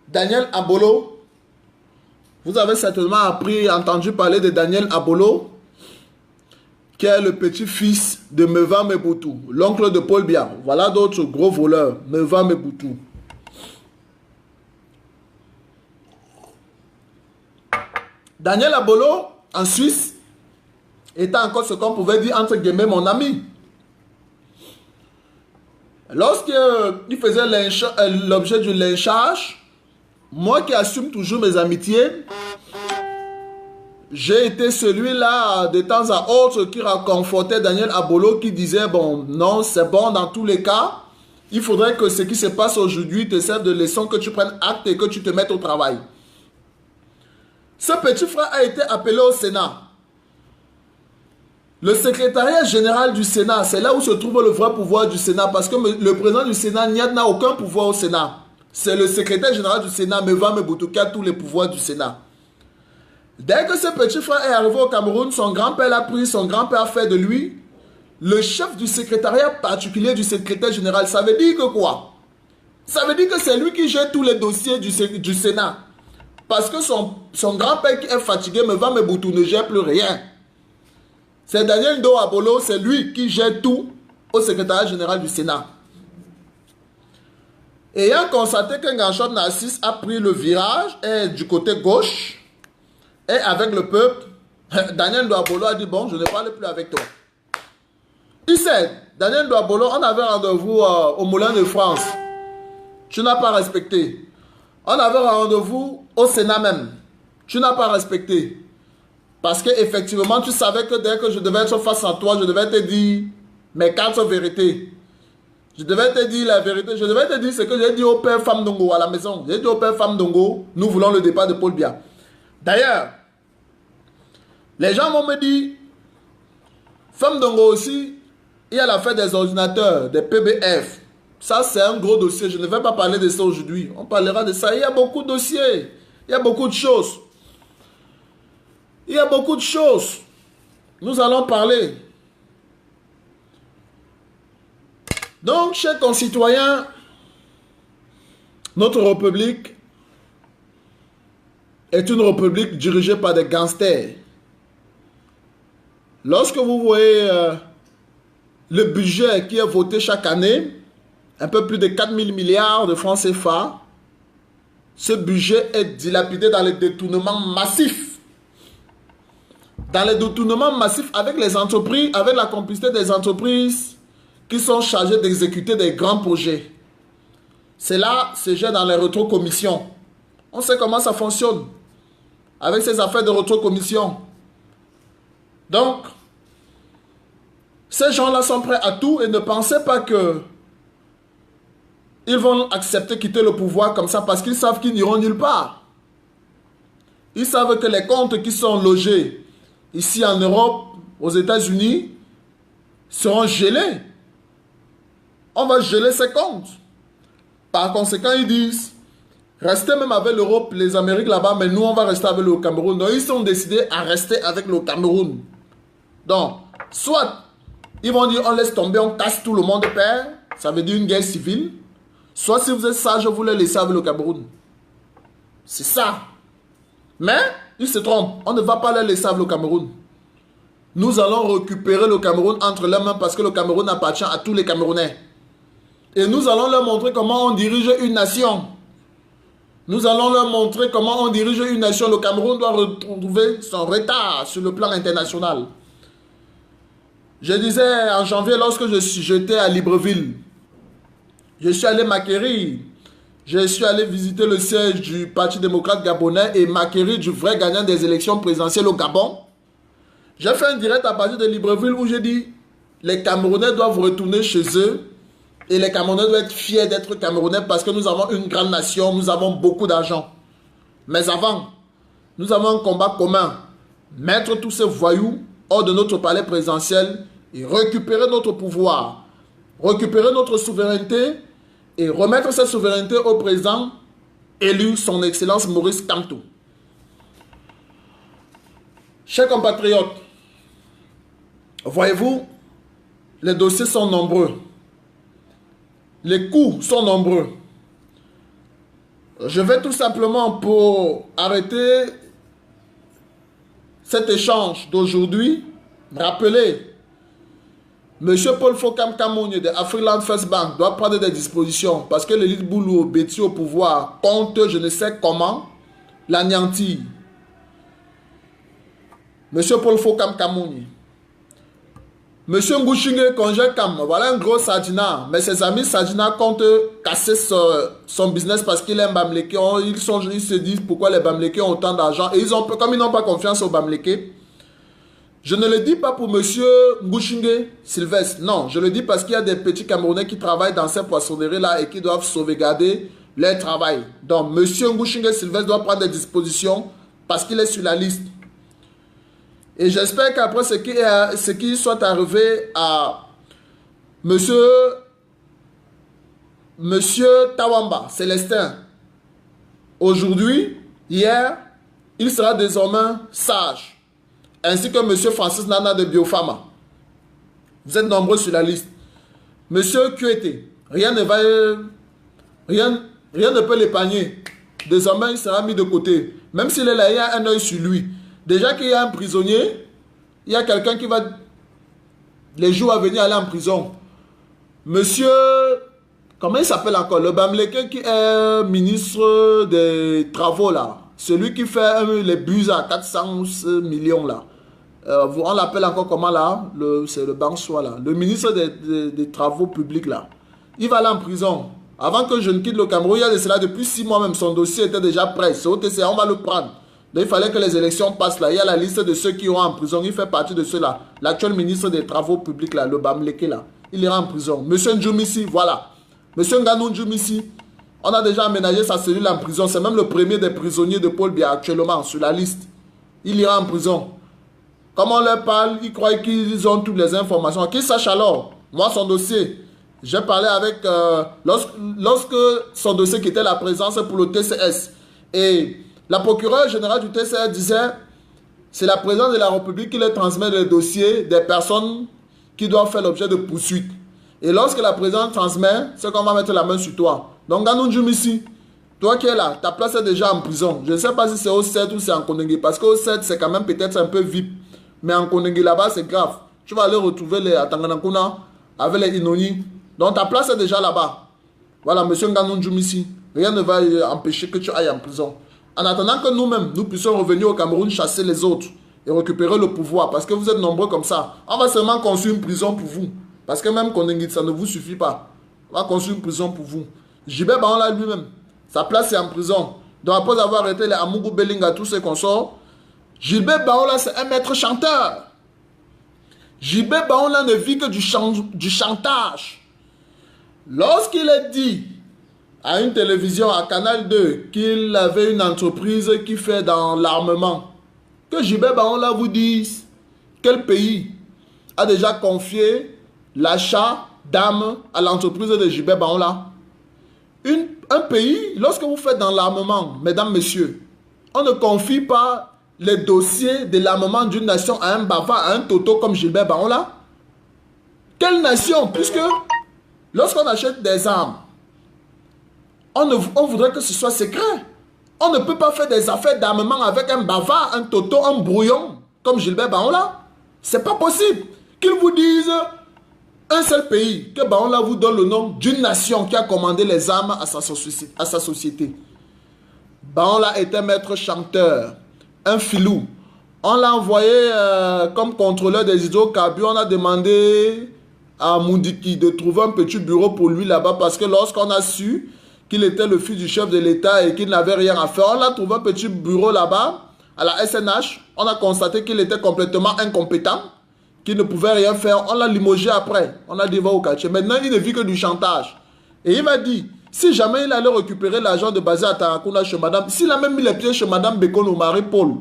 Daniel Abolo, vous avez certainement entendu parler de Daniel Abolo, qui est le petit-fils de Meva Meboutou, l'oncle de Paul Biya. Voilà d'autres gros voleurs, Meva Meboutou. Daniel Abolo, en Suisse, était encore ce qu'on pouvait dire, entre guillemets, mon ami. Lorsqu'il faisait l'objet du lynchage, moi qui assume toujours mes amitiés, j'ai été celui-là de temps à autre qui réconfortait Daniel Abolo, qui disait, bon, non, c'est bon dans tous les cas, il faudrait que ce qui se passe aujourd'hui te serve de leçon, que tu prennes acte et que tu te mettes au travail. Ce petit frère a été appelé au Sénat. Le secrétariat général du Sénat, c'est là où se trouve le vrai pouvoir du Sénat, parce que le président du Sénat n'a aucun pouvoir au Sénat. C'est le secrétaire général du Sénat, Meva Meboutou, qui a tous les pouvoirs du Sénat. Dès que ce petit frère est arrivé au Cameroun, son grand-père l'a pris, son grand-père a fait de lui le chef du secrétariat particulier du secrétaire général. Ça veut dire que quoi? Ça veut dire que c'est lui qui gère tous les dossiers du Sénat. Parce que son grand-père qui est fatigué, Meva Meboutou, ne gère plus rien. C'est Daniel Ndo Abolo, c'est lui qui gère tout au secrétariat général du Sénat. Ayant constaté que Nganchom Narcisse a pris le virage et du côté gauche, et avec le peuple, Daniel Ndo Abolo a dit, bon, je ne parle plus avec toi. Il sait, Daniel Ndo Abolo, on avait rendez-vous au Moulin de France. Tu n'as pas respecté. On avait rendez-vous au Sénat même. Tu n'as pas respecté. Parce qu'effectivement, tu savais que dès que je devais être face à toi, je devais te dire mes 4 vérités. Je devais te dire la vérité. Je devais te dire ce que j'ai dit au père Fam Dongo à la maison. J'ai dit au père Fam Dongo, nous voulons le départ de Paul Biya. D'ailleurs, les gens vont me dire, Fam Dongo aussi, il y a l'affaire des ordinateurs, des PBF. Ça, c'est un gros dossier. Je ne vais pas parler de ça aujourd'hui. On parlera de ça. Il y a beaucoup de dossiers. Il y a beaucoup de choses. Il y a beaucoup de choses. Nous allons parler. Donc, chers concitoyens, notre république est une république dirigée par des gangsters. Lorsque vous voyez le budget qui est voté chaque année, un peu plus de 4 000 milliards de francs CFA, ce budget est dilapidé dans les détournements massifs. Dans les détournements massifs avec les entreprises, avec la complicité des entreprises qui sont chargées d'exécuter des grands projets. Cela se gère dans les rétrocommissions. On sait comment ça fonctionne avec ces affaires de rétrocommission. Donc, ces gens-là sont prêts à tout et ne pensez pas que ils vont accepter quitter le pouvoir comme ça parce qu'ils savent qu'ils n'iront nulle part. Ils savent que les comptes qui sont logés ici en Europe, aux États-Unis, seront gelés. On va geler ces comptes. Par conséquent, ils disent, restez même avec l'Europe, les Amériques là-bas, mais nous, on va rester avec le Cameroun. Donc, ils sont décidés à rester avec le Cameroun. Donc, soit, ils vont dire, on laisse tomber, on casse tout le monde, père. Ça veut dire une guerre civile. Soit, si vous êtes sage, vous les laissez avec le Cameroun. C'est ça. Mais, ils se trompent. On ne va pas les laisser avec le Cameroun. Nous allons récupérer le Cameroun entre les mains parce que le Cameroun appartient à tous les Camerounais. Et nous allons leur montrer comment on dirige une nation. Nous allons leur montrer comment on dirige une nation. Le Cameroun doit retrouver son retard sur le plan international. Je disais en janvier, lorsque j'étais à Libreville, je suis allé m'acquérir. Je suis allé visiter le siège du Parti démocrate gabonais et m'acquérir du vrai gagnant des élections présidentielles au Gabon. J'ai fait un direct à partir de Libreville où j'ai dit les Camerounais doivent retourner chez eux et les Camerounais doivent être fiers d'être Camerounais parce que nous avons une grande nation, nous avons beaucoup d'argent. Mais avant, nous avons un combat commun. Mettre tous ces voyous hors de notre palais présidentiel et récupérer notre pouvoir, récupérer notre souveraineté et remettre cette souveraineté au président élu, son Excellence Maurice Kamto. Chers compatriotes, voyez-vous, les dossiers sont nombreux. Les coûts sont nombreux. Je vais tout simplement, pour arrêter cet échange d'aujourd'hui, rappeler M. Paul Fokam Kamouni de Afriland First Bank doit prendre des dispositions parce que l'élite Boulou Béti au pouvoir compte, je ne sais comment, l'anéantir. M. Paul Fokam Kamouni. M. Ngouchingue Congé Kam, voilà un gros Sadina, mais ses amis Sadina comptent casser son business parce qu'il aime Bamleke. Ils se disent pourquoi les Bamleke ont autant d'argent et comme ils n'ont pas confiance aux Bamleke. Je ne le dis pas pour M. Ngouchingue Sylvestre, non, je le dis parce qu'il y a des petits Camerounais qui travaillent dans ces poissonneries-là et qui doivent sauvegarder leur travail. Donc, M. Ngouchingue Sylvestre doit prendre des dispositions parce qu'il est sur la liste. Et j'espère qu'après ce qui soit arrivé à Monsieur Tawamba, Célestin, aujourd'hui, hier, il sera désormais sage. Ainsi que M. Francis Nana de Biofama. Vous êtes nombreux sur la liste. M. Kuete, rien ne peut l'épargner. Désormais, il sera mis de côté. Même s'il est là, il y a un œil sur lui. Déjà qu'il y a un prisonnier, il y a quelqu'un qui va, les jours à venir, aller en prison. Monsieur, comment il s'appelle encore? Le Bamleke qui est ministre des Travaux là. Celui qui fait les bus à 400 millions là. On l'appelle encore comment là? C'est le Bansois là. Le ministre des Travaux publics là. Il va aller en prison. Avant que je ne quitte le Cameroun, il y a de cela depuis 6 mois même. Son dossier était déjà prêt. C'est OTC, on va le prendre. Donc il fallait que les élections passent là. Il y a la liste de ceux qui iront en prison. Il fait partie de ceux-là. L'actuel ministre des Travaux publics là, le Bamleke là. Il ira en prison. Monsieur Ndjoumissi, voilà. Monsieur Nganou Ndjoumissi. On a déjà aménagé sa cellule en prison. C'est même le premier des prisonniers de Paul Biya actuellement sur la liste. Il ira en prison. Comme on leur parle, ils croient qu'ils ont toutes les informations. Qu'ils sachent alors. Moi, son dossier, j'ai parlé avec... lorsque son dossier quittait la présence pour le TCS. Et la procureure générale du TCS disait, c'est la présidence de la République qui leur transmet les dossiers des personnes qui doivent faire l'objet de poursuites. Et lorsque la présidente transmet, c'est qu'on va mettre la main sur toi. Donc, Ganunjum ici, toi qui es là, ta place est déjà en prison. Je ne sais pas si c'est au 7 ou c'est en Kondengue. Parce qu'au 7, c'est quand même peut-être un peu VIP. Mais en Kondengue, là-bas, c'est grave. Tu vas aller retrouver les Atanganakuna avec les Inoni. Donc, ta place est déjà là-bas. Voilà, monsieur Ganunjum ici. Rien ne va empêcher que tu ailles en prison. En attendant que nous-mêmes, nous puissions revenir au Cameroun, chasser les autres et récupérer le pouvoir. Parce que vous êtes nombreux comme ça. On va seulement construire une prison pour vous. Parce que même Kondengue, ça ne vous suffit pas. On va construire une prison pour vous. Jibé Baonla lui-même, sa place est en prison. Donc après avoir arrêté les Amougou Belinga, tous ses consorts, Gilbert Baonla c'est un maître chanteur. Gilbert Baonla ne vit que du chantage. Lorsqu'il est dit à une télévision, à Canal 2, qu'il avait une entreprise qui fait dans l'armement, que Gilbert Baonla vous dise quel pays a déjà confié l'achat d'armes à l'entreprise de Gilbert Baonla. Un pays, lorsque vous faites dans l'armement, mesdames, messieurs, on ne confie pas les dossiers de l'armement d'une nation à un bavard, à un toto comme Gilbert Baonla. Quelle nation? Puisque lorsqu'on achète des armes, on voudrait que ce soit secret. On ne peut pas faire des affaires d'armement avec un bavard, un toto, un brouillon comme Gilbert Baonla. C'est pas possible. Qu'ils vous disent un seul pays, que Baonla vous donne le nom d'une nation qui a commandé les armes à sa société. Baonla était maître chanteur, un filou. On l'a envoyé comme contrôleur des hydrocarbures. On a demandé à Moundiki de trouver un petit bureau pour lui là-bas parce que lorsqu'on a su qu'il était le fils du chef de l'État et qu'il n'avait rien à faire, on a trouvé un petit bureau là-bas à la SNH. On a constaté qu'il était complètement incompétent, qu'il ne pouvait rien faire. On l'a limogé après. On a dit va au quartier. Maintenant, il ne vit que du chantage. Et il m'a dit, si jamais il allait récupérer l'argent de Bazé à Tarakuna chez madame, s'il a même mis les pieds chez madame Bacon ou Marie-Paul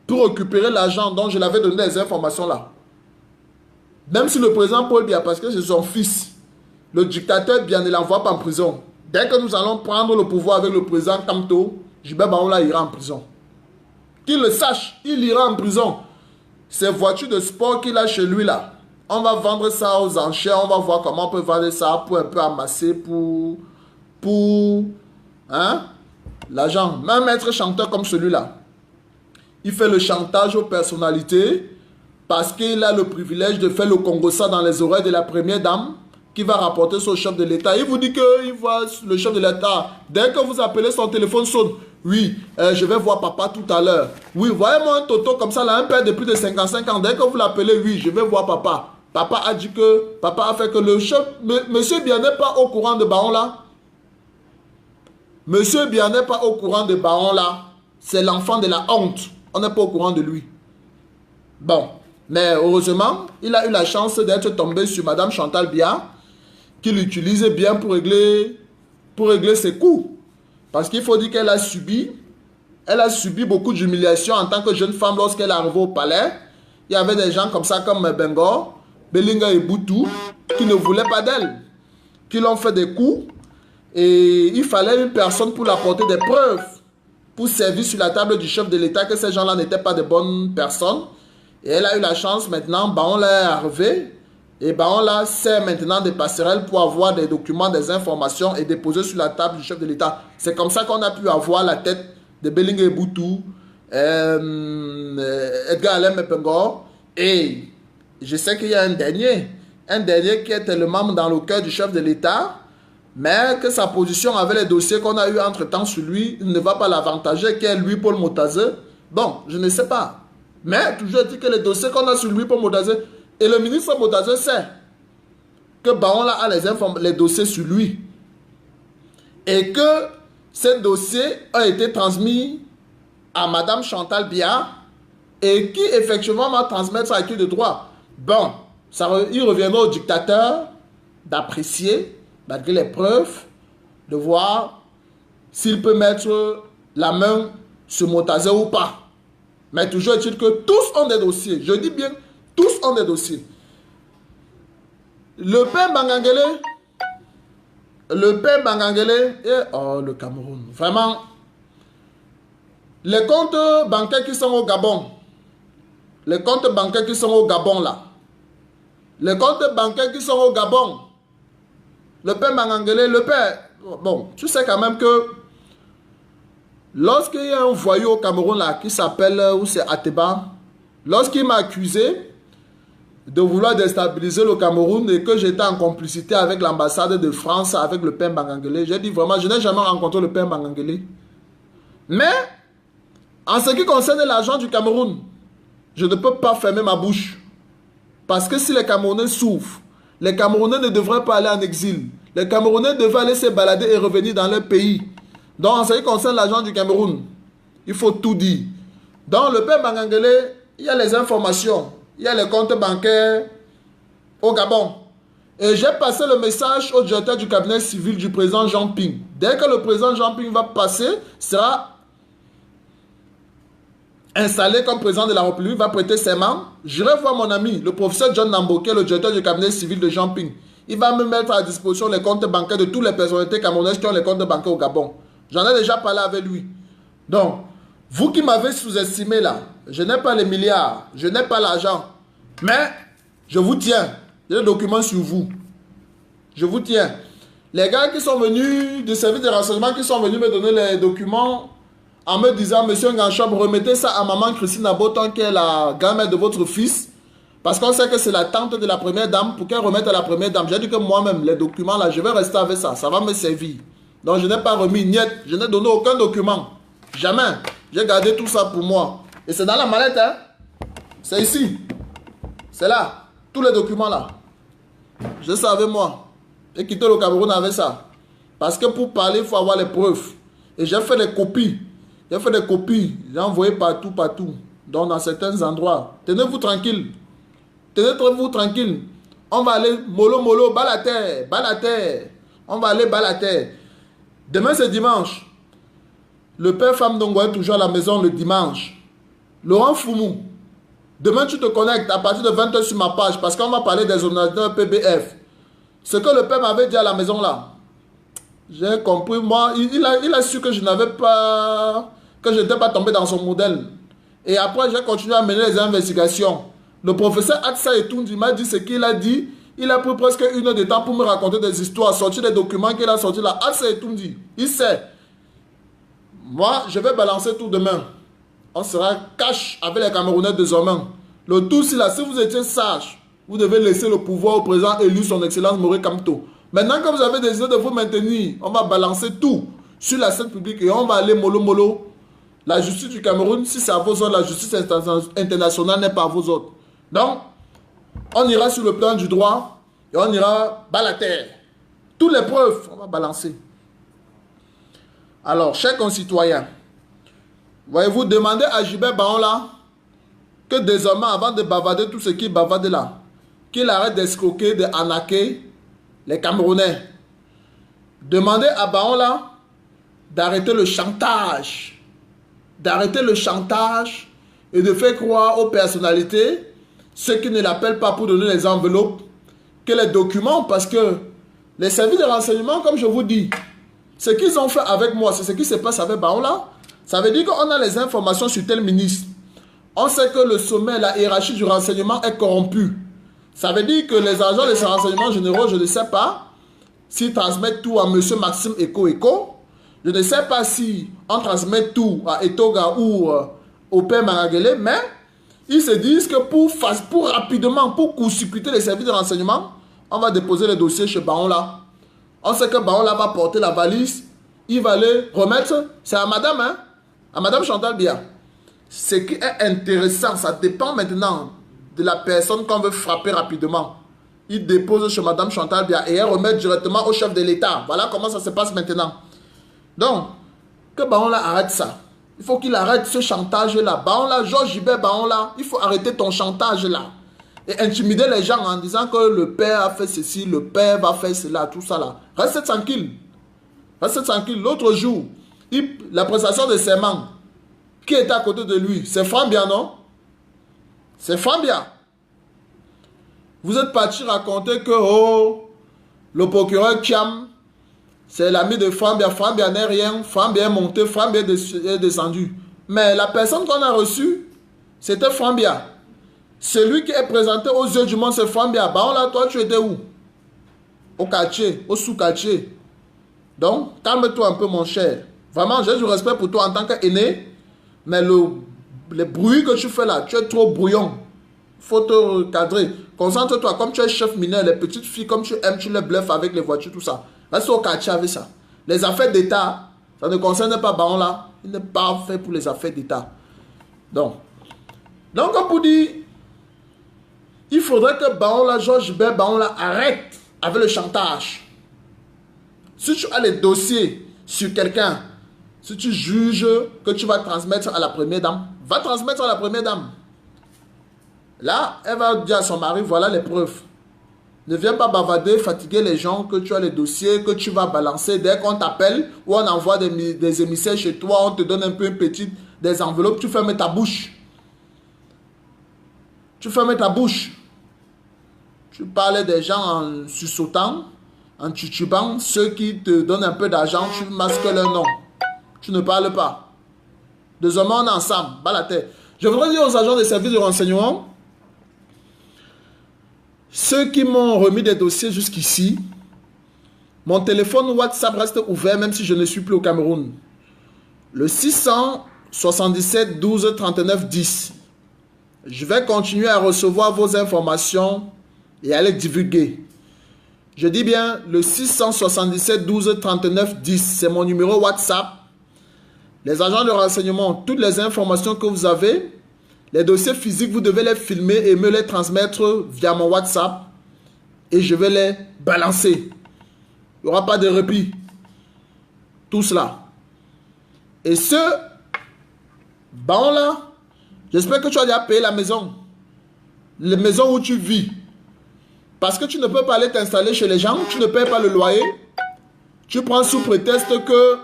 pour récupérer l'argent dont je l'avais donné les informations là. Même si le président Paul Biya, parce que c'est son fils, le dictateur Biya ne l'envoie pas en prison. Dès que nous allons prendre le pouvoir avec le président Kamto, Gilbert Baonla ira en prison. Qu'il le sache, il ira en prison. Ces voitures de sport qu'il a chez lui là, on va vendre ça aux enchères, on va voir comment on peut vendre ça pour un peu amasser pour l'argent. Même être chanteur comme celui-là, il fait le chantage aux personnalités parce qu'il a le privilège de faire le Congo-ça dans les oreilles de la première dame qui va rapporter son chef de l'État. Il vous dit qu'il voit le chef de l'État. Dès que vous appelez, son téléphone sonne. Oui, je vais voir papa tout à l'heure. Oui, voyez-moi un toto comme ça, là, un père de plus de 55 ans. Dès que vous l'appelez, oui, je vais voir papa. Papa a dit que, papa a fait que le chef, monsieur Biya n'est pas au courant de Baonla. Monsieur Biya n'est pas au courant de Baonla. C'est l'enfant de la honte. On n'est pas au courant de lui. Bon, mais heureusement, il a eu la chance d'être tombé sur madame Chantal Biya, qui l'utilisait bien pour régler ses coups. Parce qu'il faut dire qu'elle a subi beaucoup d'humiliation en tant que jeune femme lorsqu'elle est arrivée au palais. Il y avait des gens comme ça, comme Bengo, Belinga et Boutou, qui ne voulaient pas d'elle, qui l'ont fait des coups. Et il fallait une personne pour apporter des preuves, pour servir sur la table du chef de l'État que ces gens-là n'étaient pas de bonnes personnes. Et elle a eu la chance maintenant, Baonla est arrivé. Et Baonla sert maintenant des passerelles pour avoir des documents, des informations et déposer sur la table du chef de l'État. C'est comme ça qu'on a pu avoir la tête de Belinga et Boutou, Edgar Alain Mepengor. Et je sais qu'il y a un dernier qui est tellement dans le cœur du chef de l'État, mais que sa position avec les dossiers qu'on a eu entre-temps sur lui ne va pas l'avantager, qui est lui, Paul Motazé. Bon, je ne sais pas. Mais toujours dit que les dossiers qu'on a sur lui, Paul Motazé, et le ministre Motazé sait que Baonla a les dossiers sur lui. Et que ces dossiers ont été transmis à madame Chantal Biya et qui effectivement va transmettre ça à qui de droit. Bon, il reviendra au dictateur d'apprécier, malgré les preuves, de voir s'il peut mettre la main sur Motazé ou pas. Mais toujours est-il que tous ont des dossiers. Je dis bien, tous ont des dossiers. Le père Bangangele et le Cameroun. Vraiment, les comptes bancaires qui sont au Gabon, là, les comptes bancaires qui sont au Gabon, Le père Mangangele, le père... Bon, tu sais quand même que lorsqu'il y a un voyou au Cameroun là qui s'appelle, ou c'est Ateba, lorsqu'il m'a accusé de vouloir déstabiliser le Cameroun et que j'étais en complicité avec l'ambassade de France, avec le père Mangangele, j'ai dit vraiment, je n'ai jamais rencontré le père Mangangele. Mais, en ce qui concerne l'argent du Cameroun, je ne peux pas fermer ma bouche. Parce que si les Camerounais souffrent, les Camerounais ne devraient pas aller en exil. Les Camerounais devraient aller se balader et revenir dans leur pays. Donc, en ce qui concerne l'argent du Cameroun, il faut tout dire. Dans le père Mangangele, il y a les informations, il y a les comptes bancaires au Gabon. Et j'ai passé le message au directeur du cabinet civil du président Jean Ping. Dès que le président Jean Ping va passer, sera installé comme président de la République, va prêter serment, j'irai voir mon ami, le professeur John Namboke, le directeur du cabinet civil de Jean Ping. Il va me mettre à disposition les comptes bancaires de toutes les personnalités camerounaises qui ont les comptes bancaires au Gabon. J'en ai déjà parlé avec lui. Donc, vous qui m'avez sous-estimé là, je n'ai pas les milliards, je n'ai pas l'argent, mais je vous tiens. J'ai des documents sur vous. Je vous tiens. Les gars qui sont venus du service de renseignement, qui sont venus me donner les documents en me disant, monsieur Nganchom, remettez ça à maman Christine Aboton, qui est la grand-mère de votre fils, parce qu'on sait que c'est la tante de la première dame, pour qu'elle remette à la première dame. J'ai dit que moi-même, les documents là, je vais rester avec ça, ça va me servir. Donc je n'ai pas remis niet, je n'ai donné aucun document. Jamais. J'ai gardé tout ça pour moi. Et c'est dans la mallette, hein. C'est ici. C'est là. Tous les documents là. Je savais moi. Et quitter le Cameroun avec ça. Parce que pour parler, il faut avoir les preuves. Et j'ai fait des copies. J'ai fait des copies. J'ai envoyé partout, partout. Donc dans certains endroits. Tenez-vous tranquille. Tenez-vous tranquille. On va aller mollo mollo, bas la terre. Bas la terre. On va aller bas la terre. Demain c'est dimanche. Le père Femme Ndongo est toujours à la maison le dimanche. Laurent Foumou. Demain tu te connectes à partir de 20 h sur ma page. Parce qu'on va parler des ordinateurs PBF. Ce que le père m'avait dit à la maison là. J'ai compris. Moi, il a su que je n'avais pas... Que je n'étais pas tombé dans son modèle. Et après j'ai continué à mener les investigations. Le professeur Atsa Etoundi m'a dit ce qu'il a dit. Il a pris presque 1 heure de temps pour me raconter des histoires, sortir des documents qu'il a sortis là. Atsa Etoundi, il sait. Moi, je vais balancer tout demain. On sera cash avec les Camerounais désormais. Le tout, si là, si vous étiez sage, vous devez laisser le pouvoir au président élu, son excellence Maurice Kamto. Maintenant que vous avez décidé de vous maintenir, on va balancer tout sur la scène publique et on va aller mollo mollo. La justice du Cameroun, si c'est à vos autres, la justice internationale n'est pas à vos autres. Donc, on ira sur le plan du droit et on ira bas la terre. Toutes les preuves, on va balancer. Alors, chers concitoyens, voyez-vous, demandez à Gilbert Baonla que désormais, avant de bavarder tout ce qui bavarde là, qu'il arrête d'escroquer, d'arnaquer les Camerounais. Demandez à Baonla d'arrêter le chantage. D'arrêter le chantage et de faire croire aux personnalités, ceux qui ne l'appellent pas pour donner les enveloppes, que les documents, parce que les services de renseignement, comme je vous dis, ce qu'ils ont fait avec moi, c'est ce qui se passe avec Baonla. Ça veut dire qu'on a les informations sur tel ministre. On sait que le sommet, la hiérarchie du renseignement est corrompue. Ça veut dire que les agents des renseignements généraux, je ne sais pas s'ils transmettent tout à M. Maxime Eko. Je ne sais pas si on transmet tout à Etoga ou au père Mangangele, mais ils se disent que pour rapidement, pour court-circuiter les services de renseignement, on va déposer les dossiers chez Baonla. On sait que Baonla va porter la valise, il va les remettre, c'est à madame, hein, à madame Chantal Bia. Ce qui est intéressant, ça dépend maintenant de la personne qu'on veut frapper rapidement. Il dépose chez madame Chantal Bia et elle remet directement au chef de l'État. Voilà comment ça se passe maintenant. Donc, que Baonla arrête ça. Il faut qu'il arrête ce chantage-là. Baonla, Georges Gilbert Baonla, il faut arrêter ton chantage-là. Et intimider les gens en disant que le père a fait ceci, le père va faire cela, tout ça là. Restez tranquille. Restez tranquille. L'autre jour, la prestation de serment, qui était à côté de lui? C'est Frambia, non? C'est Frambia. Vous êtes parti raconter que, oh, le procureur Kiam, c'est l'ami de Frambia. Frambia n'est rien. Frambia est monté. Frambia est descendu. Mais la personne qu'on a reçue, c'était Frambia. Celui qui est présenté aux yeux du monde, c'est Frambia. Baonla, toi, tu étais où? au quartier, au sous-quartier. Donc, calme-toi un peu, mon cher. Vraiment, j'ai du respect pour toi en tant qu'aîné, mais le bruit que tu fais là, tu es trop brouillon. Il faut te cadrer. Concentre-toi, comme tu es chef mineur, les petites filles, comme tu aimes, tu les bluffes avec les voitures, tout ça. Reste au quartier avec ça. Les affaires d'État, ça ne concerne pas Baon là. Il n'est pas fait pour les affaires d'État. Donc, comme vous dites, il faudrait que Baon là, Georges Hubert Baon là, arrête avec le chantage. Si tu as les dossiers sur quelqu'un, si tu juges que tu vas transmettre à la première dame, va transmettre à la première dame. Là, elle va dire à son mari, voilà les preuves. Ne viens pas bavarder, fatiguer les gens, que tu as les dossiers, que tu vas balancer. Dès qu'on t'appelle ou on envoie des émissaires chez toi, on te donne un peu une petite, des enveloppes, tu fermes ta bouche. Tu fermes ta bouche. Tu parles des gens en sursautant, en titubant. Ceux qui te donnent un peu d'argent, tu masques leur nom. Tu ne parles pas. Désormais, on est ensemble. Bas la tête. Je voudrais dire aux agents des services de renseignement, ceux qui m'ont remis des dossiers jusqu'ici, mon téléphone WhatsApp reste ouvert même si je ne suis plus au Cameroun. Le 677 12 39 10. Je vais continuer à recevoir vos informations et à les divulguer. Je dis bien le 677 12 39 10. C'est mon numéro WhatsApp. Les agents de renseignement, toutes les informations que vous avez, les dossiers physiques, vous devez les filmer et me les transmettre via mon WhatsApp. Et je vais les balancer. Il n'y aura pas de répit. Tout cela. Et ce Baon là, j'espère que tu as déjà payé la maison. La maison où tu vis. Parce que tu ne peux pas aller t'installer chez les gens. Tu ne payes pas le loyer. Tu prends sous prétexte que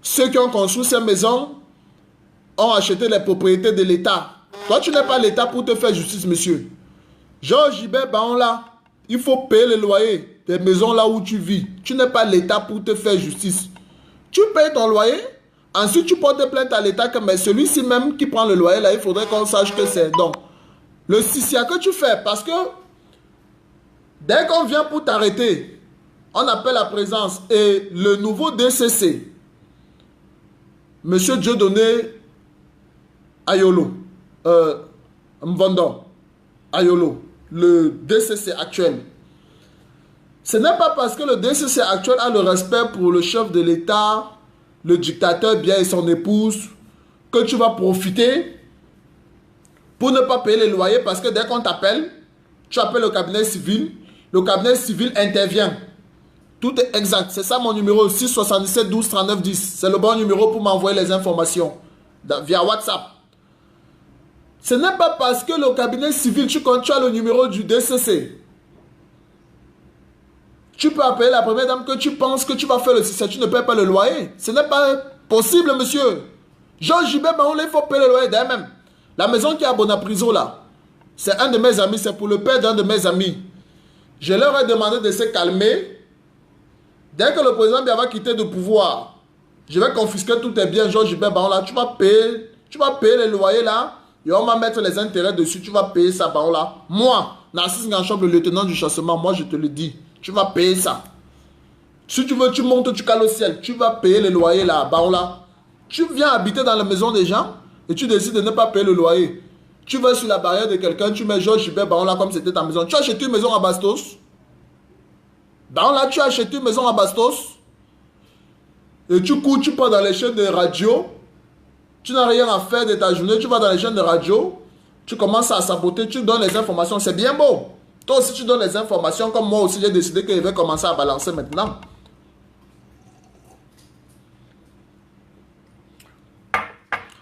ceux qui ont construit ces maisons ont acheté les propriétés de l'État. Toi, tu n'es pas l'État pour te faire justice, monsieur. Georges Hubert Baon là, il faut payer le loyer des maisons là où tu vis. Tu n'es pas l'État pour te faire justice. Tu payes ton loyer, ensuite tu portes plainte à l'État que mais celui-ci même qui prend le loyer là, il faudrait qu'on sache que c'est. Donc, le sicia que tu fais, parce que dès qu'on vient pour t'arrêter, on appelle la présence et le nouveau DCC, Monsieur Dieudonné Ayolo, Mvondo Ayolo, le DCC actuel. Ce n'est pas parce que le DCC actuel a le respect pour le chef de l'État, le dictateur bien et son épouse, que tu vas profiter pour ne pas payer les loyers parce que dès qu'on t'appelle, tu appelles le cabinet civil intervient. Tout est exact. C'est ça mon numéro 677 12 39 10. C'est le bon numéro pour m'envoyer les informations via WhatsApp. Ce n'est pas parce que le cabinet civil, tu as le numéro du DCC. Tu peux appeler la première dame que tu penses que tu vas faire le CC, tu ne payes pas le loyer. Ce n'est pas possible, monsieur. Georges Hubert Baon, il faut payer le loyer d'elle-même. La maison qui est à Bonapriso, là, c'est un de mes amis, c'est pour le père d'un de mes amis. Je leur ai demandé de se calmer. Dès que le président va quitter le pouvoir, je vais confisquer tous tes biens, Georges Hubert Baon, là, tu vas payer les loyers, là, et on va mettre les intérêts dessus, tu vas payer ça, Baon, là. Moi, Narcisse Nganchop, le lieutenant du chassement, moi, je te le dis. Tu vas payer ça. Si tu veux, tu montes, tu cales au ciel. Tu vas payer le loyer là, Baon là. Tu viens habiter dans la maison des gens et tu décides de ne pas payer le loyer. Tu vas sur la barrière de quelqu'un, tu mets Georges Hubert Baon là comme c'était ta maison. Tu as acheté une maison à Bastos. Baon là, tu as acheté une maison à Bastos. Et tu cours, tu pars dans les chaînes de radio. Tu n'as rien à faire de ta journée. Tu vas dans les chaînes de radio. Tu commences à saboter, tu donnes les informations. C'est bien beau. Toi aussi, tu donnes les informations, comme moi aussi, j'ai décidé que je vais commencer à balancer maintenant.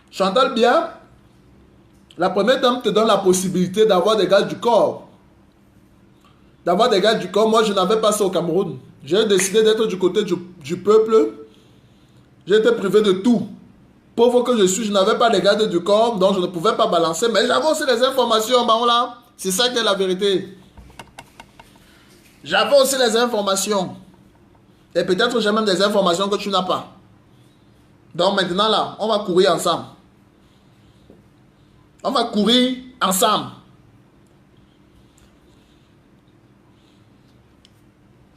Chantal bien, la première dame te donne la possibilité d'avoir des gars du corps. D'avoir des gars du corps, moi je n'avais pas ça au Cameroun. J'ai décidé d'être du côté du peuple. J'ai été privé de tout. Pauvre que je suis, je n'avais pas des gardes du corps, donc je ne pouvais pas balancer. Mais j'avais aussi des informations, bah là. C'est ça qui est la vérité. J'avais aussi les informations. Et peut-être j'ai même des informations que tu n'as pas. Donc maintenant là, on va courir ensemble. On va courir ensemble.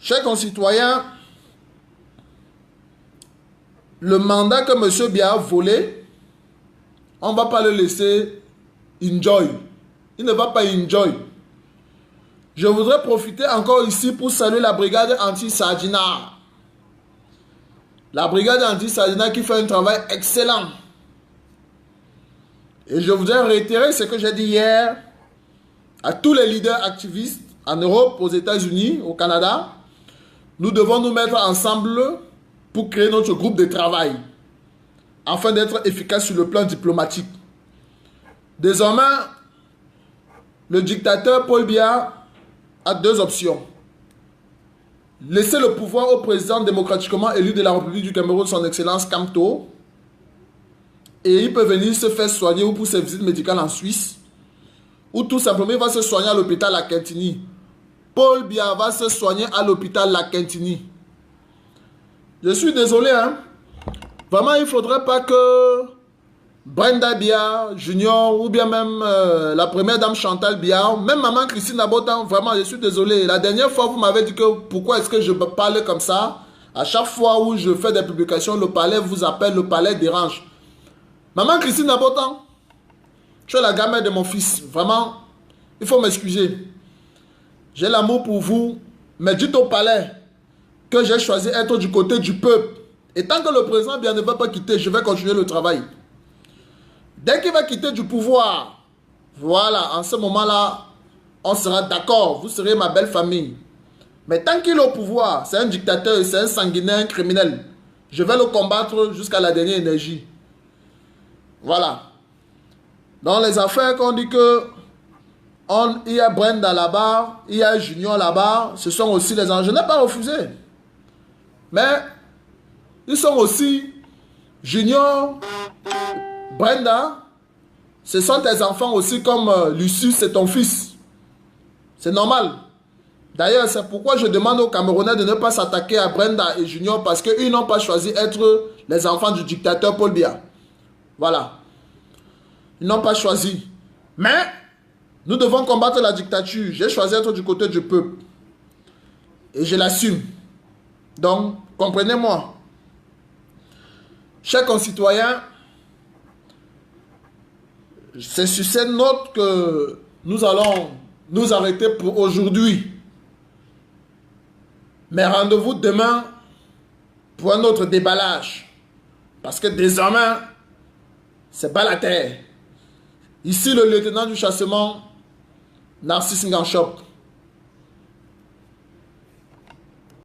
Chers concitoyens, le mandat que M. Biya a volé, on ne va pas le laisser enjoy. Il ne va pas enjoy. Je voudrais profiter encore ici pour saluer la brigade anti-Sadina. La brigade anti-Sadina qui fait un travail excellent. Et je voudrais réitérer ce que j'ai dit hier à tous les leaders activistes en Europe, aux États-Unis, au Canada. Nous devons nous mettre ensemble pour créer notre groupe de travail afin d'être efficace sur le plan diplomatique. Désormais, le dictateur Paul Biya a deux options. Laisser le pouvoir au président démocratiquement élu de la République du Cameroun, son Excellence Kamto, et il peut venir se faire soigner ou pour ses visites médicales en Suisse, ou tout simplement il va se soigner à l'hôpital La Quintini. Paul Biya va se soigner à l'hôpital La Quintini. Je suis désolé, hein. Vraiment, il ne faudrait pas que Brenda Biya Junior ou bien même la première dame Chantal Biya, même maman Christine Abotan, vraiment, je suis désolé. La dernière fois, vous m'avez dit que pourquoi est-ce que je parle comme ça. À chaque fois où je fais des publications, le palais vous appelle, le palais dérange. Maman Christine Abotan, tu es la gamelle de mon fils. Vraiment, il faut m'excuser. J'ai l'amour pour vous, mais dites au palais que j'ai choisi d'être du côté du peuple. Et tant que le président Biya ne va pas quitter, je vais continuer le travail. Dès qu'il va quitter du pouvoir, voilà, en ce moment-là, on sera d'accord, vous serez ma belle famille. Mais tant qu'il est au pouvoir, c'est un dictateur, c'est un sanguinaire, un criminel. Je vais le combattre jusqu'à la dernière énergie. Voilà. Dans les affaires qu'on dit que il y a Brenda là-bas, il y a Junior là-bas, ce sont aussi les gens. Je n'ai pas refusé. Mais ils sont aussi Junior, Brenda, ce sont tes enfants aussi comme Lucius, c'est ton fils. C'est normal. D'ailleurs, c'est pourquoi je demande aux Camerounais de ne pas s'attaquer à Brenda et Junior parce qu'ils n'ont pas choisi d'être les enfants du dictateur Paul Biya. Voilà. Ils n'ont pas choisi. Mais nous devons combattre la dictature. J'ai choisi d'être du côté du peuple. Et je l'assume. Donc, comprenez-moi. Chers concitoyens, c'est sur cette note que nous allons nous arrêter pour aujourd'hui. Mais rendez-vous demain pour un autre déballage. Parce que désormais, c'est pas la terre. Ici, le lieutenant du chassement, Narcisse Nganchop.